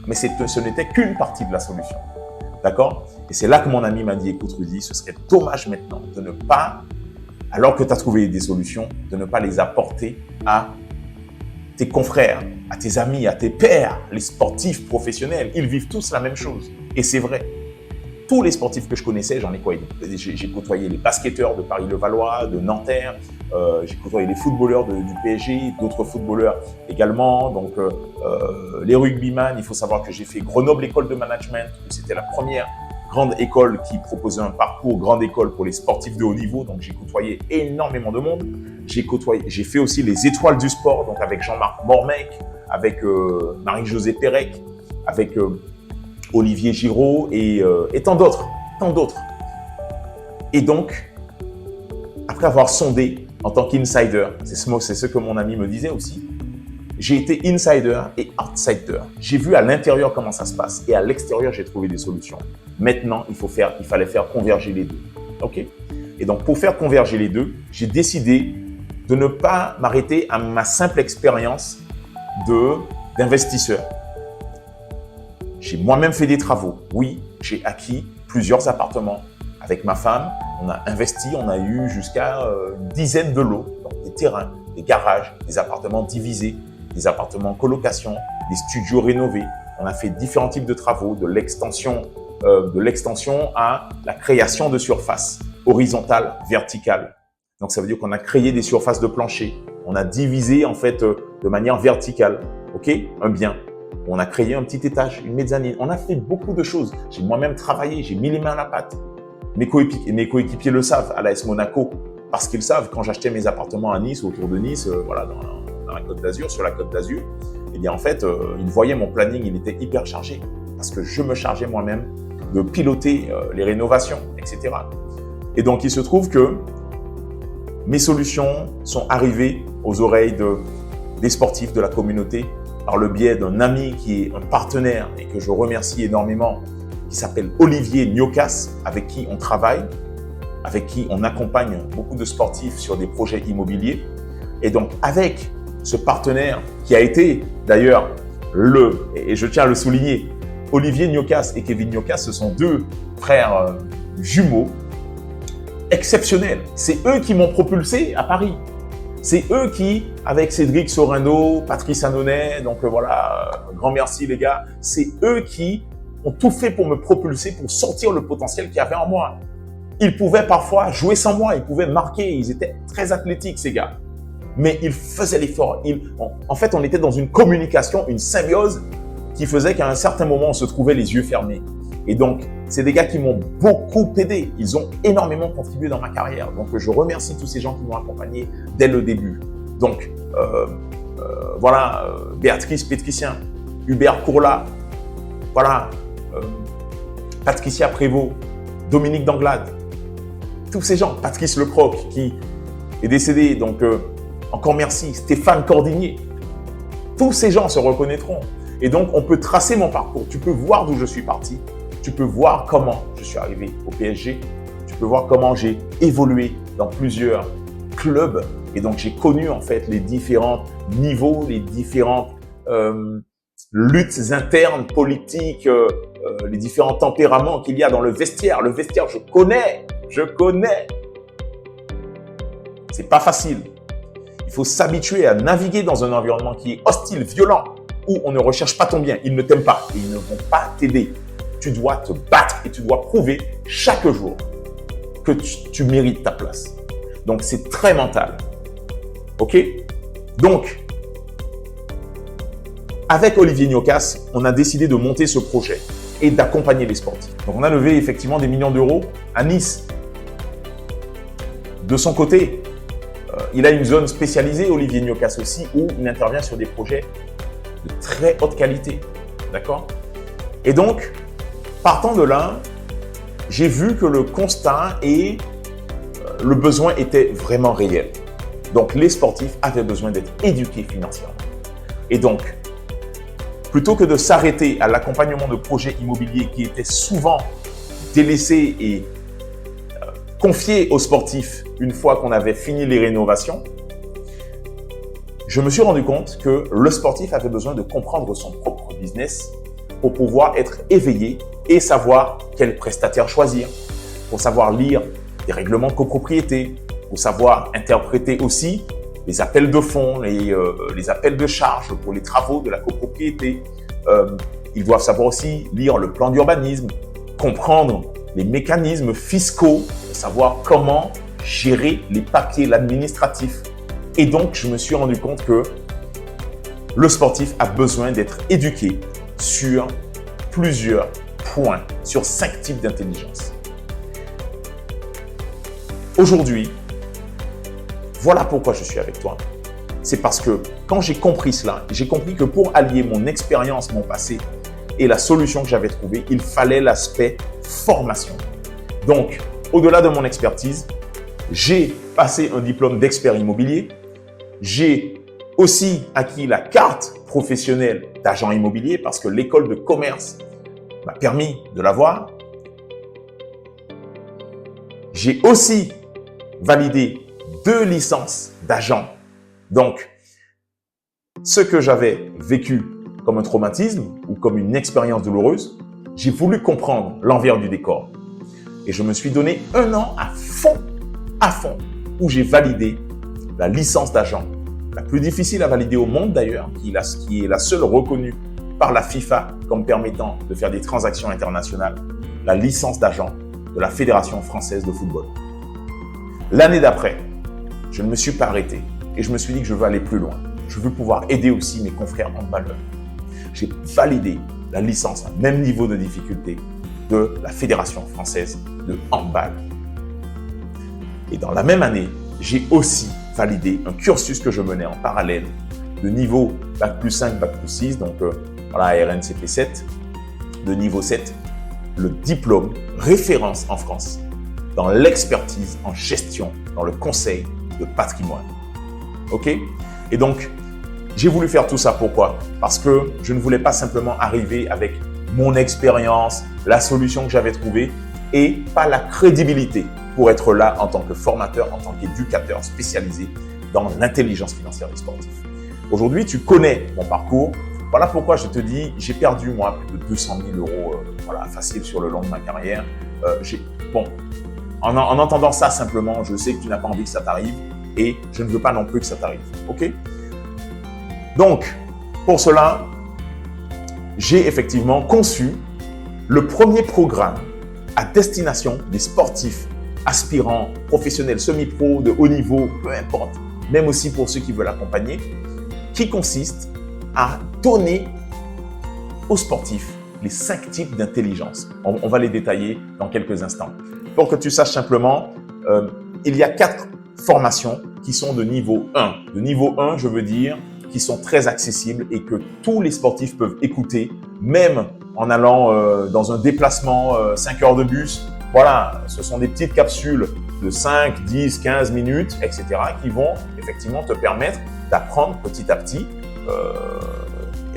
A: Mais ce n'était qu'une partie de la solution. D'accord? Et c'est là que mon ami m'a dit, écoute Rudy, ce serait dommage maintenant de ne pas alors que tu as trouvé des solutions, de ne pas les apporter à tes confrères, à tes amis, à tes pairs, les sportifs professionnels. Ils vivent tous la même chose. Et c'est vrai. Tous les sportifs que je connaissais, j'en ai quoi? J'ai côtoyé les basketteurs de Paris-Levallois, de Nanterre, j'ai côtoyé les footballeurs du PSG, d'autres footballeurs également, donc les rugbyman. Il faut savoir que j'ai fait Grenoble École de Management, où c'était la première grande école qui proposait un parcours grande école pour les sportifs de haut niveau, donc j'ai côtoyé énormément de monde. J'ai fait aussi les étoiles du sport, donc avec Jean-Marc Mormec, avec Marie-Josée Pérec, avec Olivier Giraud et tant d'autres. Et donc, après avoir sondé en tant qu'insider, c'est ce que mon ami me disait aussi, j'ai été insider et outsider. J'ai vu à l'intérieur comment ça se passe et à l'extérieur, j'ai trouvé des solutions. Maintenant, il fallait faire converger les deux. OK? Et donc, pour faire converger les deux, j'ai décidé de ne pas m'arrêter à ma simple expérience d'investisseur. J'ai moi-même fait des travaux. Oui, j'ai acquis plusieurs appartements. Avec ma femme, on a investi, on a eu jusqu'à une dizaine de lots, donc des terrains, des garages, des appartements divisés, des appartements en colocation, des studios rénovés. On a fait différents types de travaux, de l'extension à la création de surfaces horizontales, verticales. Donc ça veut dire qu'on a créé des surfaces de plancher. On a divisé en fait de manière verticale, ok, un bien. On a créé un petit étage, une mezzanine. On a fait beaucoup de choses. J'ai moi-même travaillé, j'ai mis les mains à la pâte. Mes coéquipiers le savent à l'AS Monaco parce qu'ils savent quand j'achetais mes appartements à Nice, autour de Nice, voilà, dans la Côte d'Azur, sur la Côte d'Azur, eh bien en fait, ils voyaient mon planning, il était hyper chargé parce que je me chargeais moi-même de piloter les rénovations, etc. Et donc, il se trouve que mes solutions sont arrivées aux oreilles des sportifs de la communauté par le biais d'un ami qui est un partenaire et que je remercie énormément, qui s'appelle Olivier Niocas, avec qui on travaille, avec qui on accompagne beaucoup de sportifs sur des projets immobiliers. Et donc, avec ce partenaire qui a été d'ailleurs et je tiens à le souligner, Olivier Niocas et Kevin Niocas, ce sont deux frères jumeaux exceptionnels. C'est eux qui m'ont propulsé à Paris. C'est eux qui, avec Cédric Sorino, Patrice Annonay, donc voilà, grand merci les gars, c'est eux qui ont tout fait pour me propulser, pour sortir le potentiel qu'il y avait en moi. Ils pouvaient parfois jouer sans moi, ils pouvaient marquer, ils étaient très athlétiques ces gars. Mais ils faisaient l'effort. En fait, on était dans une communication, une symbiose qui faisait qu'à un certain moment, on se trouvait les yeux fermés. Et donc, c'est des gars qui m'ont beaucoup aidé. Ils ont énormément contribué dans ma carrière. Donc, je remercie tous ces gens qui m'ont accompagné dès le début. Donc, voilà, Béatrice Pétricien, Hubert Courlat, voilà, Patricia Prévost, Dominique Danglade, tous ces gens, Patrice Lecroc qui est décédé, donc encore merci, Stéphane Cordinier, tous ces gens se reconnaîtront. Et donc, on peut tracer mon parcours. Tu peux voir d'où je suis parti. Tu peux voir comment je suis arrivé au PSG. Tu peux voir comment j'ai évolué dans plusieurs clubs. Et donc, j'ai connu en fait les différents niveaux, les différentes luttes internes, politiques, les différents tempéraments qu'il y a dans le vestiaire. Le vestiaire, je connais. C'est pas facile. Il faut s'habituer à naviguer dans un environnement qui est hostile, violent, où on ne recherche pas ton bien. Ils ne t'aiment pas et ils ne vont pas t'aider. Tu dois te battre et tu dois prouver chaque jour que tu mérites ta place. Donc, c'est très mental. OK? Donc, avec Olivier Niocas, on a décidé de monter ce projet et d'accompagner les sportifs. Donc, on a levé effectivement des millions d'euros à Nice. De son côté, il a une zone spécialisée, Olivier Niocas aussi, où il intervient sur des projets de très haute qualité. D'accord? Et donc, partant de là, j'ai vu que le constat et le besoin étaient vraiment réels. Donc, les sportifs avaient besoin d'être éduqués financièrement. Et donc, plutôt que de s'arrêter à l'accompagnement de projets immobiliers qui étaient souvent délaissés et confiés aux sportifs une fois qu'on avait fini les rénovations, je me suis rendu compte que le sportif avait besoin de comprendre son propre business pour pouvoir être éveillé et savoir quel prestataire choisir, pour savoir lire des règlements de copropriété, faut savoir interpréter aussi les appels de fonds, les appels de charges pour les travaux de la copropriété. Ils doivent savoir aussi lire le plan d'urbanisme, comprendre les mécanismes fiscaux, savoir comment gérer les papiers, l'administratif. Et donc, je me suis rendu compte que le sportif a besoin d'être éduqué sur plusieurs points, sur 5 types d'intelligence. Aujourd'hui, voilà pourquoi je suis avec toi. C'est parce que quand j'ai compris cela, j'ai compris que pour allier mon expérience, mon passé et la solution que j'avais trouvée, il fallait l'aspect formation. Donc, au-delà de mon expertise, j'ai passé un diplôme d'expert immobilier. J'ai aussi acquis la carte professionnelle d'agent immobilier parce que l'école de commerce m'a permis de l'avoir. J'ai aussi validé 2 licences d'agent. Donc, ce que j'avais vécu comme un traumatisme ou comme une expérience douloureuse, j'ai voulu comprendre l'envers du décor. Et je me suis donné 1 an à fond, où j'ai validé la licence d'agent, la plus difficile à valider au monde d'ailleurs, qui est la seule reconnue par la FIFA comme permettant de faire des transactions internationales, la licence d'agent de la Fédération française de football. L'année d'après, je ne me suis pas arrêté et je me suis dit que je veux aller plus loin. Je veux pouvoir aider aussi mes confrères handballeurs. J'ai validé la licence à même niveau de difficulté de la Fédération française de handball. Et dans la même année, j'ai aussi validé un cursus que je menais en parallèle de niveau Bac plus 5, Bac plus 6, donc voilà, RNCP 7, de niveau 7, le diplôme référence en France dans l'expertise en gestion, dans le conseil de patrimoine. OK? Et donc, j'ai voulu faire tout ça. Pourquoi? Parce que je ne voulais pas simplement arriver avec mon expérience, la solution que j'avais trouvée et pas la crédibilité pour être là en tant que formateur, en tant qu'éducateur spécialisé dans l'intelligence financière des sportifs. Aujourd'hui, tu connais mon parcours. Voilà pourquoi je te dis, j'ai perdu moi plus de 200 000 euros voilà, facile sur le long de ma carrière. Bon, en entendant ça simplement, je sais que tu n'as pas envie que ça t'arrive et je ne veux pas non plus que ça t'arrive. OK? Donc, pour cela, j'ai effectivement conçu le premier programme à destination des sportifs aspirants, professionnels, semi-pro, de haut niveau, peu importe, même aussi pour ceux qui veulent accompagner, qui consiste à donner aux sportifs les 5 types d'intelligence. On va les détailler dans quelques instants. Pour que tu saches simplement, il y a 4 formations qui sont de niveau 1. De niveau 1, je veux dire, qui sont très accessibles et que tous les sportifs peuvent écouter, même en allant dans un déplacement 5 heures de bus. Voilà, ce sont des petites capsules de 5, 10, 15 minutes, etc. qui vont effectivement te permettre d'apprendre petit à petit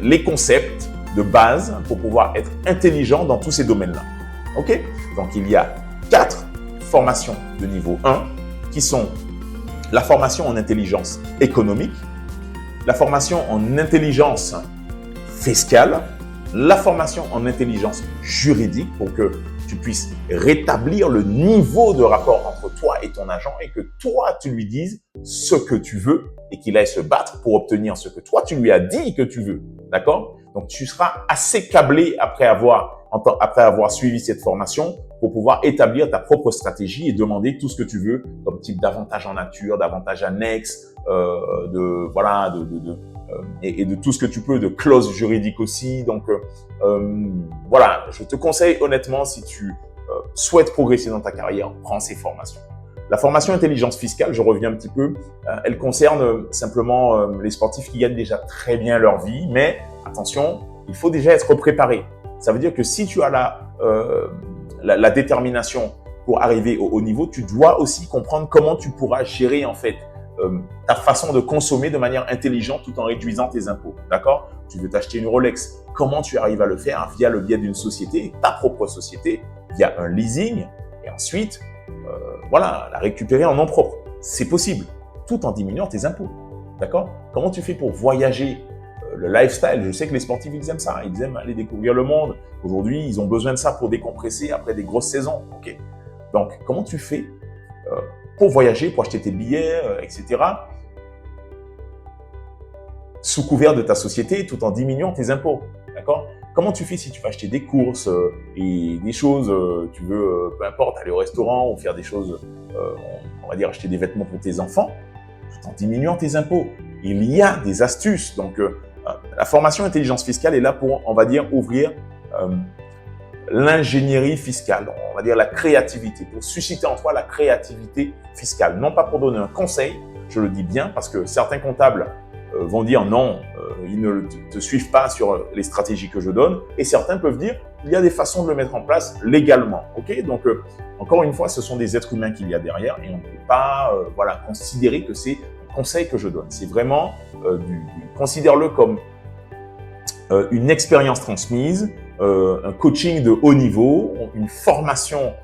A: les concepts de base pour pouvoir être intelligent dans tous ces domaines-là. OK? Donc, il y a 4 formations de niveau 1 qui sont la formation en intelligence économique, la formation en intelligence fiscale, la formation en intelligence juridique pour que tu puisses rétablir le niveau de rapport entre toi et ton agent et que toi, tu lui dises ce que tu veux et qu'il aille se battre pour obtenir ce que toi, tu lui as dit que tu veux. D'accord? Donc, tu seras assez câblé après avoir suivi cette formation pour pouvoir établir ta propre stratégie et demander tout ce que tu veux comme type d'avantages en nature, d'avantages annexes, et de tout ce que tu peux, de clauses juridiques aussi. Donc, voilà, je te conseille honnêtement, si tu souhaites progresser dans ta carrière, prends ces formations. La formation intelligence fiscale, je reviens un petit peu, elle concerne simplement les sportifs qui gagnent déjà très bien leur vie, mais attention, il faut déjà être préparé. Ça veut dire que si tu as la détermination pour arriver au haut niveau, tu dois aussi comprendre comment tu pourras gérer en fait ta façon de consommer de manière intelligente tout en réduisant tes impôts. D'accord? Tu veux t'acheter une Rolex. Comment tu arrives à le faire? Via le biais d'une société, ta propre société, via un leasing et ensuite, voilà, la récupérer en nom propre. C'est possible, tout en diminuant tes impôts. D'accord? Comment tu fais pour voyager? Le lifestyle, je sais que les sportifs, ils aiment ça. Ils aiment aller découvrir le monde. Aujourd'hui, ils ont besoin de ça pour décompresser après des grosses saisons. OK? Donc, comment tu fais pour voyager, pour acheter tes billets, etc. sous couvert de ta société tout en diminuant tes impôts. D'accord? Comment tu fais si tu vas acheter des courses et des choses, tu veux, peu importe, aller au restaurant ou faire des choses, on va dire acheter des vêtements pour tes enfants, tout en diminuant tes impôts. Il y a des astuces. Donc, la formation intelligence fiscale est là pour, on va dire, ouvrir l'ingénierie fiscale, on va dire la créativité, pour susciter en toi la créativité fiscale. Non pas pour donner un conseil, je le dis bien, parce que certains comptables vont dire non, ils ne te suivent pas sur les stratégies que je donne, et certains peuvent dire il y a des façons de le mettre en place légalement. Ok, donc encore une fois, ce sont des êtres humains qu'il y a derrière, et on ne peut pas voilà, considérer que c'est un conseil que je donne. C'est vraiment considère-le comme une expérience transmise, un coaching de haut niveau, une formation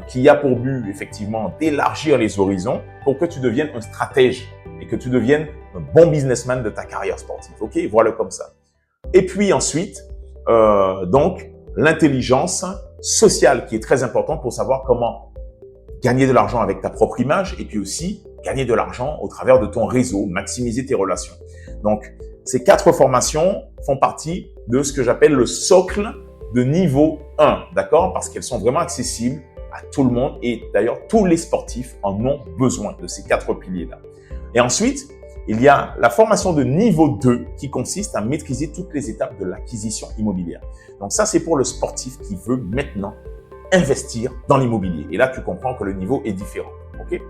A: qui a pour but effectivement d'élargir les horizons pour que tu deviennes un stratège et que tu deviennes un bon businessman de ta carrière sportive. Ok, voilà comme ça. Et puis ensuite, donc l'intelligence sociale qui est très importante pour savoir comment gagner de l'argent avec ta propre image et puis aussi gagner de l'argent au travers de ton réseau, maximiser tes relations. Donc, ces 4 formations font partie de ce que j'appelle le socle de niveau 1, d'accord? Parce qu'elles sont vraiment accessibles à tout le monde et d'ailleurs, tous les sportifs en ont besoin de ces 4 piliers-là. Et ensuite, il y a la formation de niveau 2 qui consiste à maîtriser toutes les étapes de l'acquisition immobilière. Donc ça, c'est pour le sportif qui veut maintenant investir dans l'immobilier. Et là, tu comprends que le niveau est différent, ok?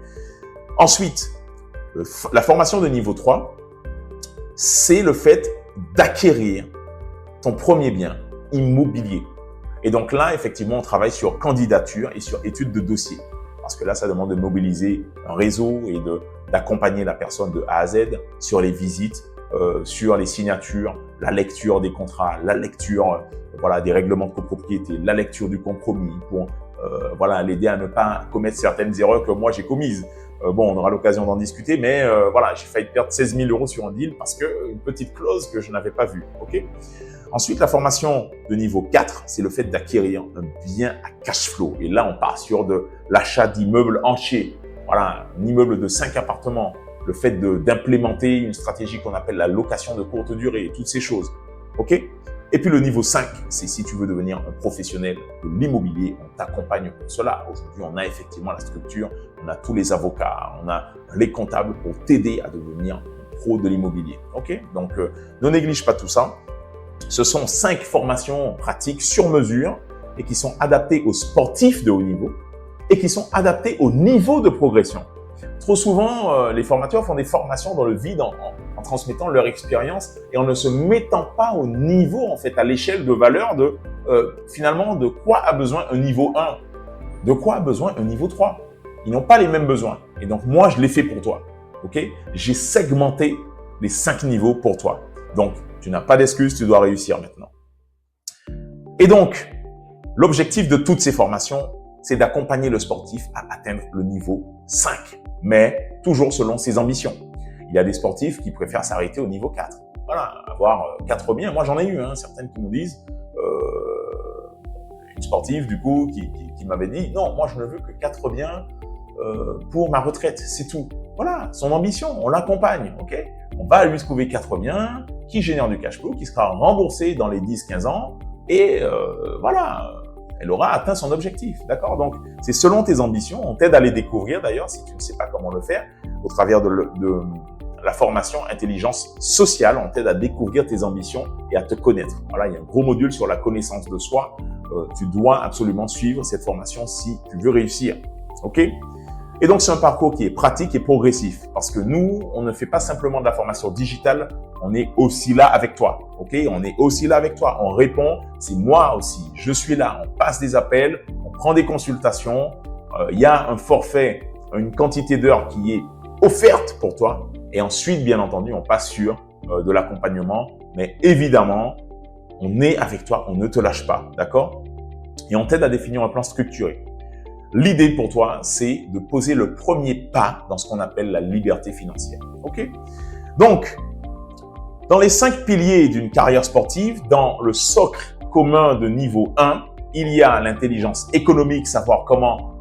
A: Ensuite, la formation de niveau 3, c'est le fait d'acquérir ton premier bien immobilier. Et donc là, effectivement, on travaille sur candidature et sur étude de dossier. Parce que là, ça demande de mobiliser un réseau et d'accompagner la personne de A à Z sur les visites, sur les signatures, la lecture des contrats, la lecture voilà, des règlements de copropriété, la lecture du compromis pour voilà, l'aider à ne pas commettre certaines erreurs que moi j'ai commises. Bon, on aura l'occasion d'en discuter, mais voilà, j'ai failli perdre 16 000 € sur un deal parce que une petite clause que je n'avais pas vue. Ok. Ensuite, la formation de niveau 4, c'est le fait d'acquérir un bien à cash flow. Et là, on part sur de l'achat d'immeubles entiers. Voilà, un immeuble de 5 appartements. Le fait d'implémenter une stratégie qu'on appelle la location de courte durée et toutes ces choses. Ok. Et puis le niveau 5, c'est si tu veux devenir un professionnel de l'immobilier, on t'accompagne pour cela. Aujourd'hui, on a effectivement la structure, on a tous les avocats, on a les comptables pour t'aider à devenir un pro de l'immobilier. Ok. Donc, ne néglige pas tout ça. Ce sont 5 formations pratiques sur mesure et qui sont adaptées aux sportifs de haut niveau et qui sont adaptées au niveau de progression. Trop souvent, les formateurs font des formations dans le vide en transmettant leur expérience et en ne se mettant pas au niveau, en fait, à l'échelle de valeur de, finalement, de quoi a besoin un niveau 1, de quoi a besoin un niveau 3. Ils n'ont pas les mêmes besoins. Et donc, moi, je l'ai fait pour toi. Ok? J'ai segmenté les 5 niveaux pour toi. Donc, tu n'as pas d'excuse, tu dois réussir maintenant. Et donc, l'objectif de toutes ces formations, c'est d'accompagner le sportif à atteindre le niveau 5, mais toujours selon ses ambitions. Il y a des sportifs qui préfèrent s'arrêter au niveau 4. Voilà, avoir 4 biens. Moi, j'en ai eu, certaines qui me disent, une sportive, du coup, qui m'avait dit, non, moi, je ne veux que 4 biens pour ma retraite, c'est tout. Voilà, son ambition, on l'accompagne, ok? On va lui trouver 4 biens qui génèrent du cash flow, qui sera remboursé dans les 10-15 ans, et voilà, elle aura atteint son objectif, d'accord? Donc, c'est selon tes ambitions, on t'aide à les découvrir d'ailleurs, si tu ne sais pas comment le faire, au travers de la formation intelligence sociale, on t'aide à découvrir tes ambitions et à te connaître. Voilà, il y a un gros module sur la connaissance de soi, tu dois absolument suivre cette formation si tu veux réussir, ok? Et donc, c'est un parcours qui est pratique et progressif parce que nous, on ne fait pas simplement de la formation digitale, on est aussi là avec toi, ok? On est aussi là avec toi, on répond, c'est moi aussi, je suis là, on passe des appels, on prend des consultations, il y a un forfait, une quantité d'heures qui est offerte pour toi et ensuite, bien entendu, on passe sur de l'accompagnement, mais évidemment, on est avec toi, on ne te lâche pas, d'accord? Et on t'aide à définir un plan structuré. L'idée pour toi, c'est de poser le premier pas dans ce qu'on appelle la liberté financière. Ok? Donc, dans les 5 piliers d'une carrière sportive, dans le socle commun de niveau 1, il y a l'intelligence économique, savoir comment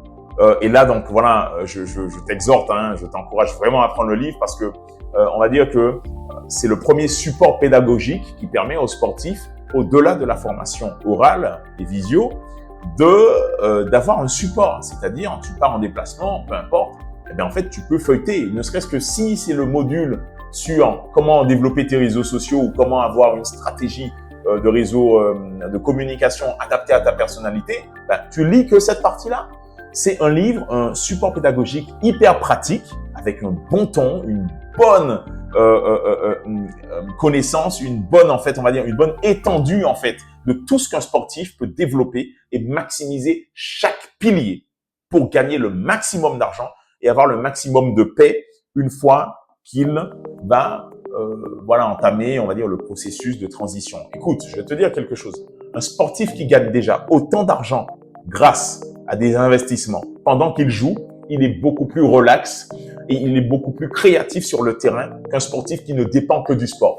A: Et là, donc voilà, je t'exhorte, hein, je t'encourage vraiment à prendre le livre parce que on va dire que c'est le premier support pédagogique qui permet aux sportifs, au-delà de la formation orale et visio, d'avoir un support. C'est-à-dire, tu pars en déplacement, peu importe, eh bien en fait, tu peux feuilleter, ne serait-ce que si c'est le module sur comment développer tes réseaux sociaux ou comment avoir une stratégie de réseau de communication adaptée à ta personnalité, ben, tu lis que cette partie-là. C'est un livre, un support pédagogique hyper pratique, avec un bon ton, une bonne connaissance, une bonne, en fait, on va dire, une bonne étendue, en fait, de tout ce qu'un sportif peut développer et maximiser chaque pilier pour gagner le maximum d'argent et avoir le maximum de paix une fois qu'il va entamer, on va dire, le processus de transition. Écoute, je vais te dire quelque chose. Un sportif qui gagne déjà autant d'argent grâce à des investissements pendant qu'il joue, il est beaucoup plus relax et il est beaucoup plus créatif sur le terrain qu'un sportif qui ne dépend que du sport.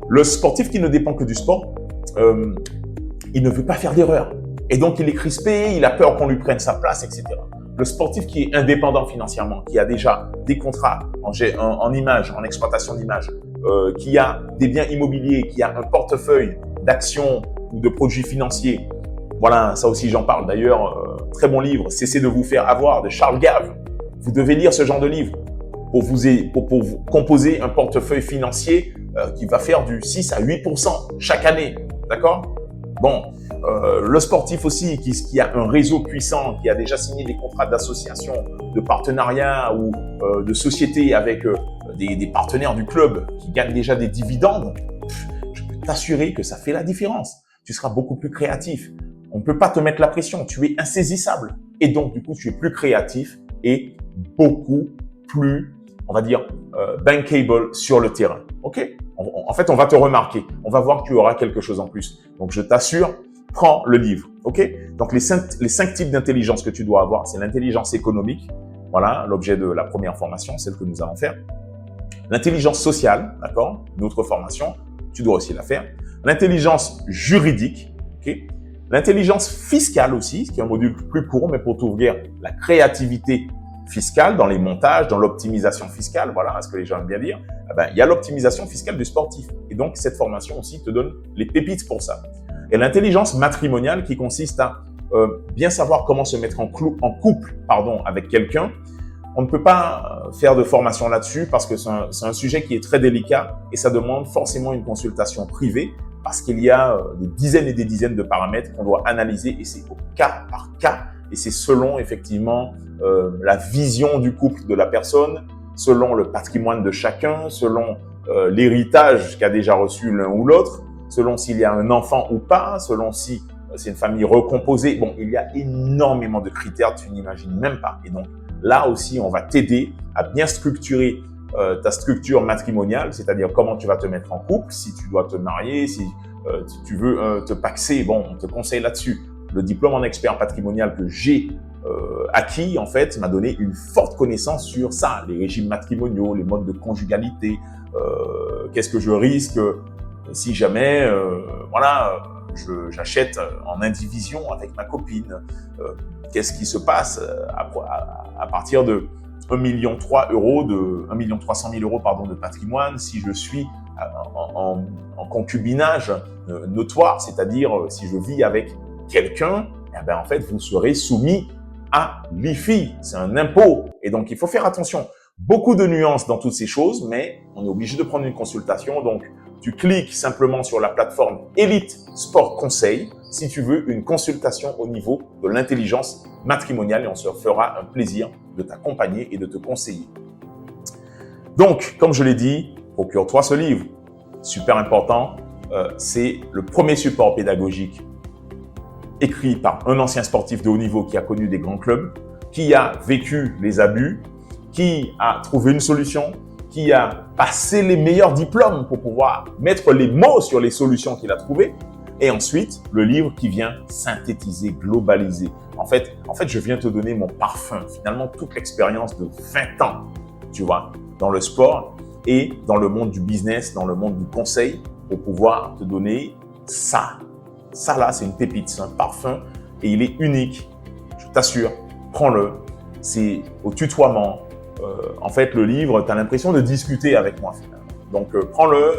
A: Le sportif qui ne dépend que du sport, il ne veut pas faire d'erreur. Et donc, il est crispé, il a peur qu'on lui prenne sa place, etc. Le sportif qui est indépendant financièrement, qui a déjà des contrats en images, en exploitation d'images, qui a des biens immobiliers, qui a un portefeuille d'actions ou de produits financiers. Voilà, ça aussi j'en parle d'ailleurs. Très bon livre, Cessez de vous faire avoir, de Charles Gave. Vous devez lire ce genre de livre pour vous composer un portefeuille financier qui va faire du 6 à 8% chaque année. D'accord? Bon, le sportif aussi qui a un réseau puissant, qui a déjà signé des contrats d'association, de partenariat ou de société avec des partenaires du club qui gagnent déjà des dividendes, je peux t'assurer que ça fait la différence. Tu seras beaucoup plus créatif. On ne peut pas te mettre la pression, tu es insaisissable. Et donc, du coup, tu es plus créatif et beaucoup plus, on va dire, bankable sur le terrain. OK? En fait, on va te remarquer. On va voir que tu auras quelque chose en plus. Donc, je t'assure, prends le livre. OK? Donc, les cinq types d'intelligence que tu dois avoir, c'est l'intelligence économique. Voilà, l'objet de la première formation, celle que nous allons faire. L'intelligence sociale, d'accord? Une autre formation, tu dois aussi la faire. L'intelligence juridique, OK? L'intelligence fiscale aussi, qui est un module plus court, mais pour t'ouvrir la créativité fiscale dans les montages, dans l'optimisation fiscale, voilà ce que les gens aiment bien dire. Eh ben, il y a l'optimisation fiscale du sportif. Et donc, cette formation aussi te donne les pépites pour ça. Et l'intelligence matrimoniale qui consiste à bien savoir comment se mettre en couple avec quelqu'un. On ne peut pas faire de formation là-dessus parce que c'est un sujet qui est très délicat et ça demande forcément une consultation privée parce qu'il y a des dizaines et des dizaines de paramètres qu'on doit analyser et c'est au cas par cas et c'est selon effectivement la vision du couple de la personne, selon le patrimoine de chacun, selon l'héritage qu'a déjà reçu l'un ou l'autre, selon s'il y a un enfant ou pas, selon si c'est une famille recomposée. Bon, il y a énormément de critères, tu n'imagines même pas. Et donc, là aussi, on va t'aider à bien structurer ta structure matrimoniale, c'est-à-dire comment tu vas te mettre en couple, si tu dois te marier, si tu veux te paxer, bon, on te conseille là-dessus. Le diplôme en expert patrimonial que j'ai acquis, en fait, m'a donné une forte connaissance sur ça, les régimes matrimoniaux, les modes de conjugalité, qu'est-ce que je risque si jamais, j'achète en indivision avec ma copine, qu'est-ce qui se passe à partir de 1,3 million de 1,3 million de patrimoine si je suis en concubinage notoire, c'est-à-dire si je vis avec quelqu'un, eh ben en fait vous serez soumis à l'IFI, c'est un impôt et donc il faut faire attention. Beaucoup de nuances dans toutes ces choses, mais on est obligé de prendre une consultation. Donc tu cliques simplement sur la plateforme Elite Sport Conseil si tu veux une consultation au niveau de l'intelligence matrimoniale et on se fera un plaisir de t'accompagner et de te conseiller. Donc, comme je l'ai dit, procure-toi ce livre. Super important, c'est le premier support pédagogique écrit par un ancien sportif de haut niveau qui a connu des grands clubs, qui a vécu les abus, qui a trouvé une solution, qui a passé les meilleurs diplômes pour pouvoir mettre les mots sur les solutions qu'il a trouvées. Et ensuite, le livre qui vient synthétiser, globaliser. En fait, je viens te donner mon parfum. Finalement, toute l'expérience de 20 ans, tu vois, dans le sport et dans le monde du business, dans le monde du conseil, pour pouvoir te donner ça. Ça là, c'est une pépite, c'est un parfum et il est unique. Je t'assure, prends-le. C'est au tutoiement. En fait, le livre, tu as l'impression de discuter avec moi finalement. Donc, prends-le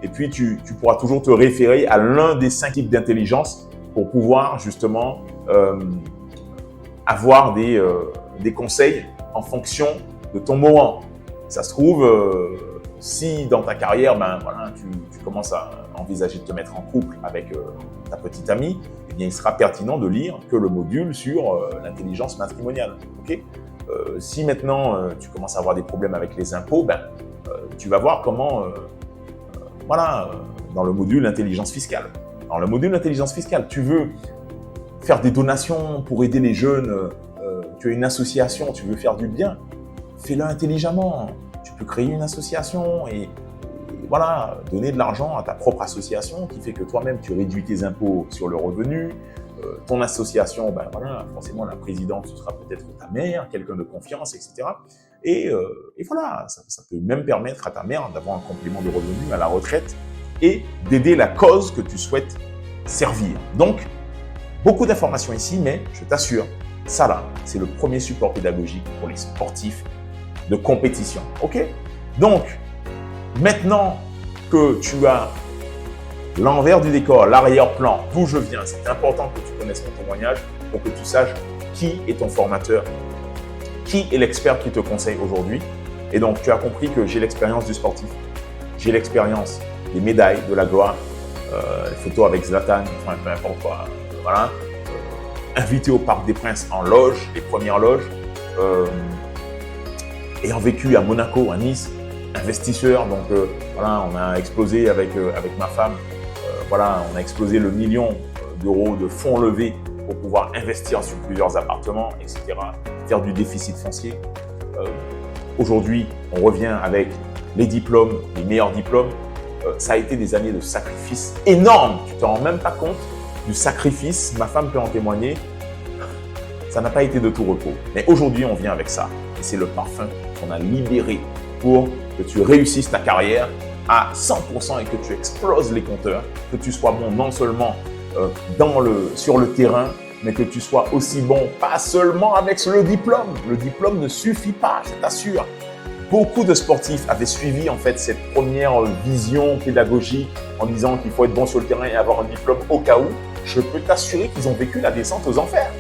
A: et puis tu pourras toujours te référer à l'un des 5 types d'intelligence pour pouvoir justement avoir des conseils en fonction de ton moment. Ça se trouve, si dans ta carrière, voilà, tu commences à envisager de te mettre en couple avec ta petite amie, eh bien, il sera pertinent de lire que le module sur l'intelligence matrimoniale. Okay, si maintenant tu commences à avoir des problèmes avec les impôts, tu vas voir comment, voilà, dans le module intelligence fiscale. Dans le module intelligence fiscale, tu veux faire des donations pour aider les jeunes, tu as une association, tu veux faire du bien, fais-le intelligemment. Tu peux créer une association et voilà, donner de l'argent à ta propre association qui fait que toi-même tu réduis tes impôts sur le revenu. Ton association, voilà, forcément la présidente, ce sera peut-être ta mère, quelqu'un de confiance, etc. Et voilà, ça peut même permettre à ta mère d'avoir un complément de revenu à la retraite et d'aider la cause que tu souhaites servir. Donc, beaucoup d'informations ici, mais je t'assure, ça là, c'est le premier support pédagogique pour les sportifs de compétition. Ok? Donc, maintenant que tu as l'envers du décor, l'arrière-plan, d'où je viens, c'est important que tu connaisses mon témoignage pour que tu saches qui est ton formateur, qui est l'expert qui te conseille aujourd'hui. Et donc, tu as compris que j'ai l'expérience du sportif, j'ai l'expérience des médailles, de la gloire, les photos avec Zlatan, enfin, peu importe quoi, voilà. Invité au Parc des Princes en loge, les premières loges, ayant vécu à Monaco, à Nice, investisseur, donc voilà, on a explosé avec ma femme, voilà, on a explosé le 1 million d'euros de fonds levés pour pouvoir investir sur plusieurs appartements, etc., faire du déficit foncier. Aujourd'hui, on revient avec les diplômes, les meilleurs diplômes. Ça a été des années de sacrifices énormes, tu ne te rends même pas compte du sacrifice, ma femme peut en témoigner, ça n'a pas été de tout repos. Mais aujourd'hui, on vient avec ça. Et c'est le parfum qu'on a libéré pour que tu réussisses ta carrière à 100% et que tu exploses les compteurs, que tu sois bon non seulement sur le terrain, mais que tu sois aussi bon, pas seulement avec le diplôme. Le diplôme ne suffit pas, je t'assure. Beaucoup de sportifs avaient suivi en fait cette première vision pédagogique en disant qu'il faut être bon sur le terrain et avoir un diplôme au cas où. Je peux t'assurer qu'ils ont vécu la descente aux enfers.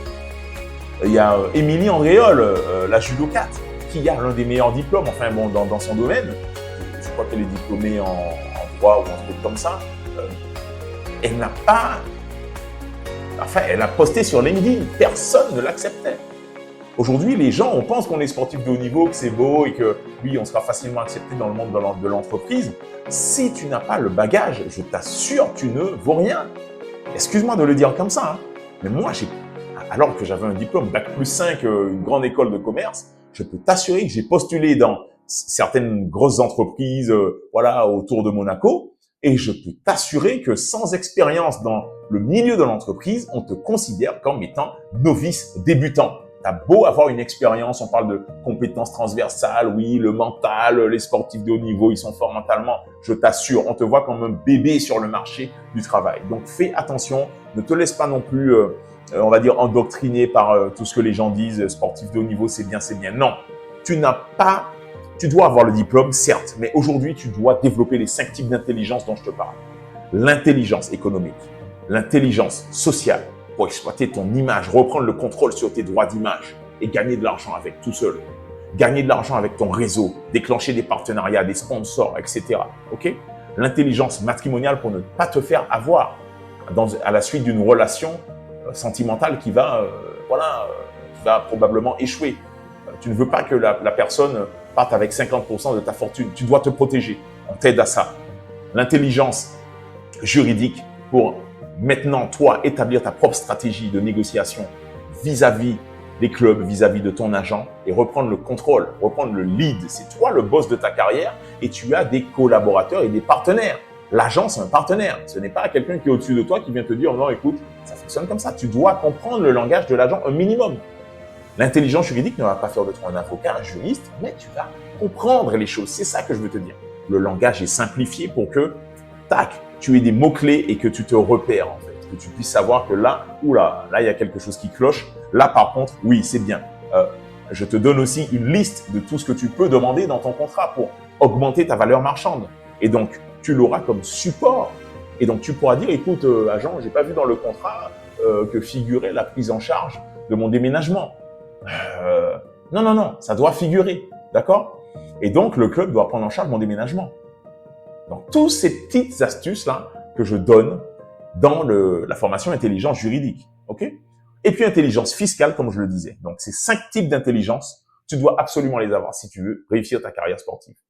A: Il y a Émilie Andréol, la judokate, qui a l'un des meilleurs diplômes, enfin bon, dans son domaine. Je crois qu'elle est diplômée en droit ou un truc comme ça. Elle n'a pas... Enfin, elle a posté sur LinkedIn. Personne ne l'acceptait. Aujourd'hui, les gens, on pense qu'on est sportif de haut niveau, que c'est beau et que oui, on sera facilement accepté dans le monde de l'entreprise. Si tu n'as pas le bagage, je t'assure, tu ne vaux rien. Excuse-moi de le dire comme ça, hein, mais moi, alors que j'avais un diplôme Bac+5, une grande école de commerce, je peux t'assurer que j'ai postulé dans certaines grosses entreprises, voilà, autour de Monaco, et je peux t'assurer que sans expérience dans le milieu de l'entreprise, on te considère comme étant novice débutant. T'as beau avoir une expérience, on parle de compétences transversales, oui, le mental, les sportifs de haut niveau, ils sont forts mentalement. Je t'assure, on te voit comme un bébé sur le marché du travail. Donc, fais attention, ne te laisse pas non plus, on va dire, endoctriner par tout ce que les gens disent, sportif de haut niveau, c'est bien, c'est bien. Non, tu dois avoir le diplôme, certes, mais aujourd'hui, tu dois développer les 5 types d'intelligence dont je te parle. L'intelligence économique, l'intelligence sociale, pour exploiter ton image, reprendre le contrôle sur tes droits d'image et gagner de l'argent avec tout seul. Gagner de l'argent avec ton réseau, déclencher des partenariats, des sponsors, etc. Ok? L'intelligence matrimoniale pour ne pas te faire avoir à la suite d'une relation sentimentale qui va probablement échouer. Tu ne veux pas que la personne parte avec 50% de ta fortune. Tu dois te protéger. On t'aide à ça. L'intelligence juridique pour maintenant, toi, établir ta propre stratégie de négociation vis-à-vis des clubs, vis-à-vis de ton agent et reprendre le contrôle, reprendre le lead. C'est toi le boss de ta carrière et tu as des collaborateurs et des partenaires. L'agent, c'est un partenaire. Ce n'est pas quelqu'un qui est au-dessus de toi qui vient te dire « Non, écoute, ça fonctionne comme ça. » Tu dois comprendre le langage de l'agent un minimum. L'intelligence juridique ne va pas faire de toi un avocat, un juriste, mais tu vas comprendre les choses. C'est ça que je veux te dire. Le langage est simplifié pour que, tac, tu aies des mots-clés et que tu te repères en fait. que tu puisses savoir que là, oula, là, il y a quelque chose qui cloche. Là, par contre, oui, c'est bien. Je te donne aussi une liste de tout ce que tu peux demander dans ton contrat pour augmenter ta valeur marchande. Et donc, tu l'auras comme support. Et donc, tu pourras dire, écoute, agent, j'ai pas vu dans le contrat que figurait la prise en charge de mon déménagement. Non, non, non, ça doit figurer, d'accord? Et donc, le club doit prendre en charge mon déménagement. Donc, toutes ces petites astuces-là que je donne dans la formation intelligence juridique, ok? Et puis, intelligence fiscale, comme je le disais. Donc, ces 5 types d'intelligence, tu dois absolument les avoir si tu veux réussir ta carrière sportive.